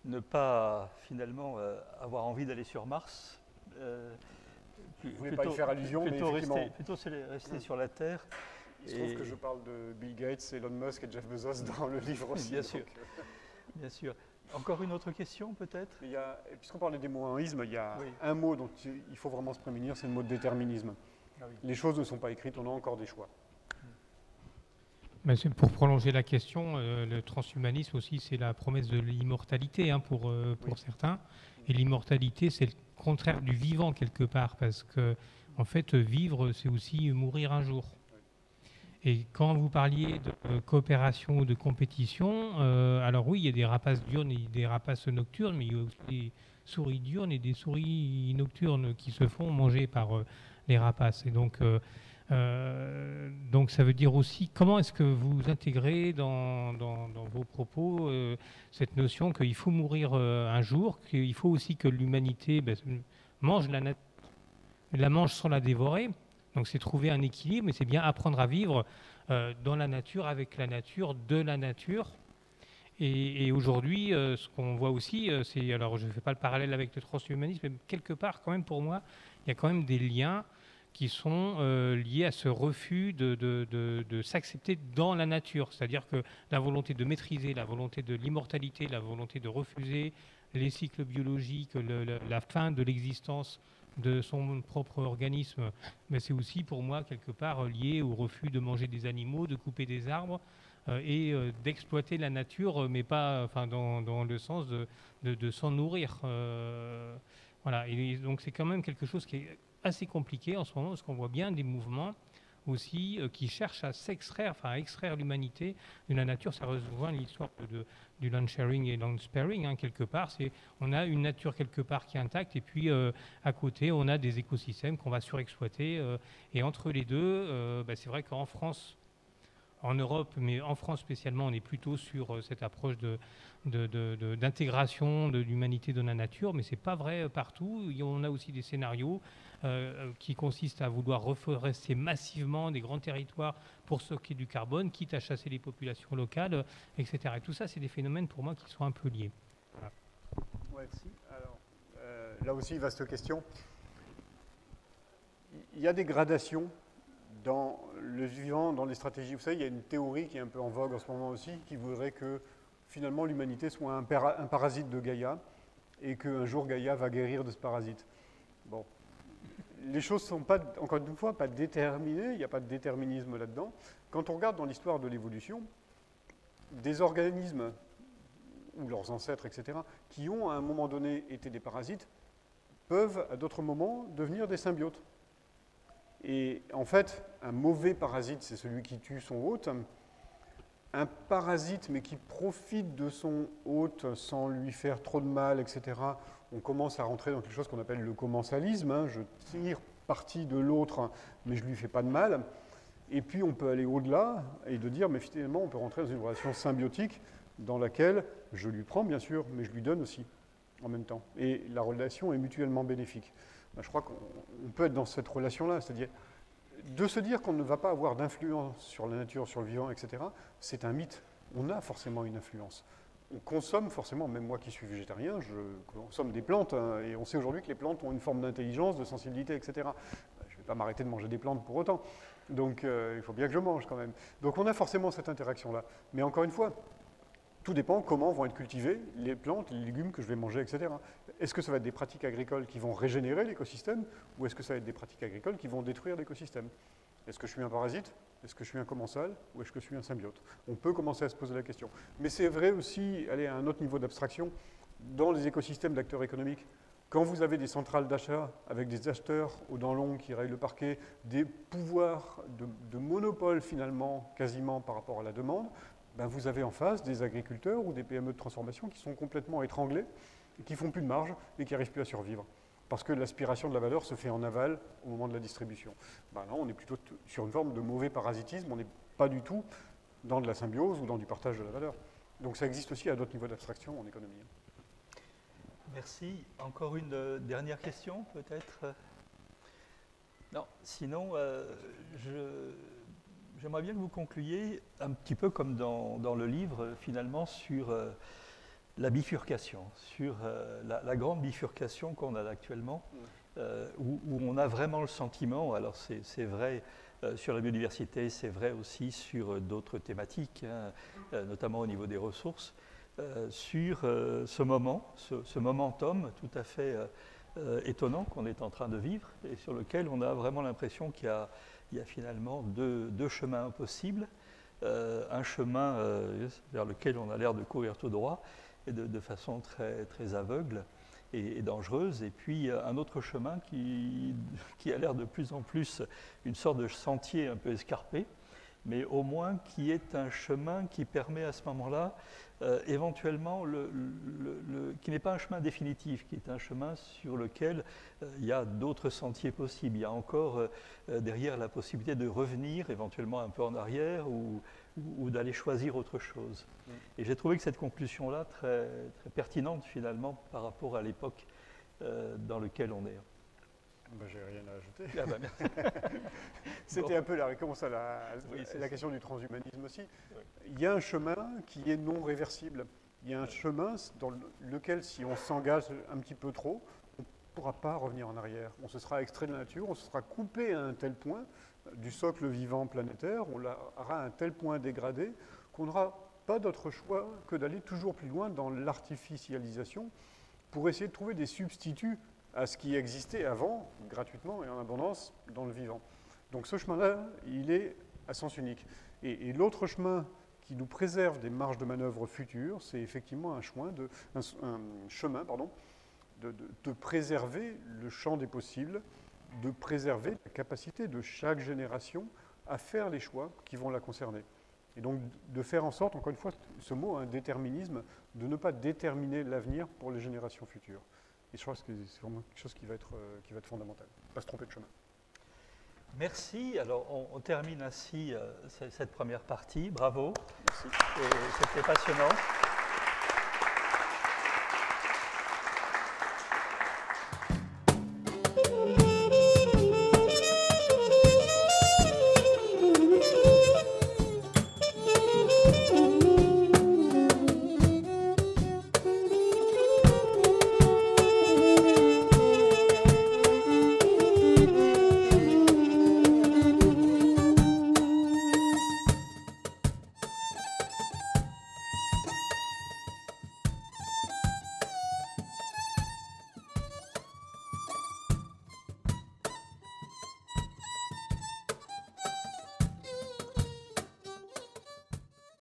Ne pas finalement avoir envie d'aller sur Mars. Vous ne voulez pas y faire allusion, mais effectivement... Plutôt rester sur la Terre. Il se trouve que je parle de Bill Gates, Elon Musk et Jeff Bezos dans le livre aussi. Bien sûr. Bien sûr. Encore une autre question peut-être? Puisqu'on parlait des mots en isme, il y a un mot dont il faut vraiment se prémunir, c'est le mot de déterminisme. Ah oui. Les choses ne sont pas écrites, on a encore des choix. Pour prolonger la question, le transhumanisme aussi, c'est la promesse de l'immortalité hein, pour certains. Et l'immortalité, c'est le contraire du vivant quelque part, parce que en fait, vivre, c'est aussi mourir un jour. Et quand vous parliez de coopération ou de compétition, alors oui, il y a des rapaces diurnes et des rapaces nocturnes, mais il y a aussi des souris diurnes et des souris nocturnes qui se font manger par les rapaces. Et donc ça veut dire aussi comment est-ce que vous intégrez dans vos propos cette notion qu'il faut mourir un jour, qu'il faut aussi que l'humanité mange la nature, la mange sans la dévorer. Donc c'est trouver un équilibre, mais c'est bien apprendre à vivre dans la nature, avec la nature, de la nature. Et aujourd'hui, ce qu'on voit aussi, c'est, alors je ne fais pas le parallèle avec le transhumanisme, mais quelque part quand même pour moi, il y a quand même des liens qui sont liés à ce refus de s'accepter dans la nature. C'est-à-dire que la volonté de maîtriser, la volonté de l'immortalité, la volonté de refuser les cycles biologiques, la fin de l'existence de son propre organisme, mais c'est aussi pour moi quelque part lié au refus de manger des animaux, de couper des arbres et d'exploiter la nature, mais pas dans le sens de s'en nourrir. Voilà. Et donc c'est quand même quelque chose qui est assez compliqué en ce moment, parce qu'on voit bien des mouvements aussi qui cherchent à s'extraire, à extraire l'humanité de la nature. Ça rejoint l'histoire du land sharing et land sparing, hein, quelque part. On a une nature quelque part qui est intacte, et puis à côté, on a des écosystèmes qu'on va surexploiter. Et entre les deux, c'est vrai qu'en France, en Europe, mais en France spécialement, on est plutôt sur cette approche d'intégration de l'humanité dans la nature, mais ce n'est pas vrai partout. On a aussi des scénarios qui consistent à vouloir reforester massivement des grands territoires pour stocker du carbone, quitte à chasser les populations locales, etc. Et tout ça, c'est des phénomènes pour moi qui sont un peu liés. Voilà. Ouais, alors, là aussi, vaste question. Il y a des gradations dans le vivant, dans les stratégies. Vous savez, il y a une théorie qui est un peu en vogue en ce moment aussi, qui voudrait que finalement l'humanité soit un parasite de Gaïa et qu'un jour Gaïa va guérir de ce parasite. Bon. Les choses ne sont pas, encore une fois, pas déterminées, il n'y a pas de déterminisme là-dedans. Quand on regarde dans l'histoire de l'évolution, des organismes, ou leurs ancêtres, etc., qui ont à un moment donné été des parasites, peuvent à d'autres moments devenir des symbiotes. Et en fait, un mauvais parasite, c'est celui qui tue son hôte. Un parasite, mais qui profite de son hôte sans lui faire trop de mal, etc., on commence à rentrer dans quelque chose qu'on appelle le commensalisme. Hein. Je tire parti de l'autre, mais je ne lui fais pas de mal. Et puis, on peut aller au-delà et de dire, mais finalement, on peut rentrer dans une relation symbiotique dans laquelle je lui prends, bien sûr, mais je lui donne aussi, en même temps. Et la relation est mutuellement bénéfique. Je crois qu'on peut être dans cette relation-là, c'est-à-dire de se dire qu'on ne va pas avoir d'influence sur la nature, sur le vivant, etc., c'est un mythe. On a forcément une influence. On consomme forcément, même moi qui suis végétarien, je consomme des plantes, hein, et on sait aujourd'hui que les plantes ont une forme d'intelligence, de sensibilité, etc. Je ne vais pas m'arrêter de manger des plantes pour autant. Donc il faut bien que je mange quand même. Donc on a forcément cette interaction-là. Mais encore une fois, tout dépend comment vont être cultivées les plantes, les légumes que je vais manger, etc. Est-ce que ça va être des pratiques agricoles qui vont régénérer l'écosystème ou est-ce que ça va être des pratiques agricoles qui vont détruire l'écosystème? Est-ce que je suis un parasite? Est-ce que je suis un commensal? Ou est-ce que je suis un symbiote? On peut commencer à se poser la question. Mais c'est vrai aussi, aller à un autre niveau d'abstraction, dans les écosystèmes d'acteurs économiques. Quand vous avez des centrales d'achat avec des acheteurs aux dents longues qui règlent le parquet, des pouvoirs de monopole finalement, quasiment par rapport à la demande, ben vous avez en face des agriculteurs ou des PME de transformation qui sont complètement étranglés, et qui ne font plus de marge et qui n'arrivent plus à survivre. Parce que l'aspiration de la valeur se fait en aval au moment de la distribution. Ben là, on est plutôt sur une forme de mauvais parasitisme, on n'est pas du tout dans de la symbiose ou dans du partage de la valeur. Donc ça existe aussi à d'autres niveaux d'abstraction en économie. Merci. Encore une dernière question, peut-être? Non, sinon, j'aimerais bien que vous concluiez un petit peu comme dans le livre, finalement, sur la bifurcation, sur la grande bifurcation qu'on a actuellement, où on a vraiment le sentiment, alors c'est vrai sur la biodiversité, c'est vrai aussi sur d'autres thématiques, hein, notamment au niveau des ressources, sur ce momentum tout à fait étonnant qu'on est en train de vivre et sur lequel on a vraiment l'impression qu'il y a finalement deux chemins possibles, un chemin vers lequel on a l'air de courir tout droit et de façon très, très aveugle et dangereuse, et puis un autre chemin qui a l'air de plus en plus une sorte de sentier un peu escarpé, mais au moins qui est un chemin qui permet à ce moment-là, éventuellement, qui n'est pas un chemin définitif, qui est un chemin sur lequel il y a d'autres sentiers possibles. Il y a encore derrière la possibilité de revenir éventuellement un peu en arrière ou d'aller choisir autre chose. Et j'ai trouvé que cette conclusion-là très, très pertinente finalement par rapport à l'époque dans laquelle on est. Ben, j'ai rien à ajouter. Ah ben, merci. C'était un peu la réponse à la question du transhumanisme aussi. Oui. Il y a un chemin qui est non réversible. Il y a un chemin dans lequel, si on s'engage un petit peu trop, on ne pourra pas revenir en arrière. On se sera extrait de la nature, on se sera coupé à un tel point du socle vivant planétaire, on l'aura à un tel point dégradé qu'on n'aura pas d'autre choix que d'aller toujours plus loin dans l'artificialisation pour essayer de trouver des substituts à ce qui existait avant, gratuitement et en abondance, dans le vivant. Donc ce chemin-là, il est à sens unique. Et l'autre chemin qui nous préserve des marges de manœuvre futures, c'est effectivement un chemin de préserver le champ des possibles, de préserver la capacité de chaque génération à faire les choix qui vont la concerner. Et donc de faire en sorte, encore une fois, ce mot, un déterminisme, de ne pas déterminer l'avenir pour les générations futures. Et je crois que c'est vraiment quelque chose qui va être fondamental. Pas se tromper de chemin. Merci. Alors, on termine ainsi cette première partie. Bravo. Merci. C'était passionnant.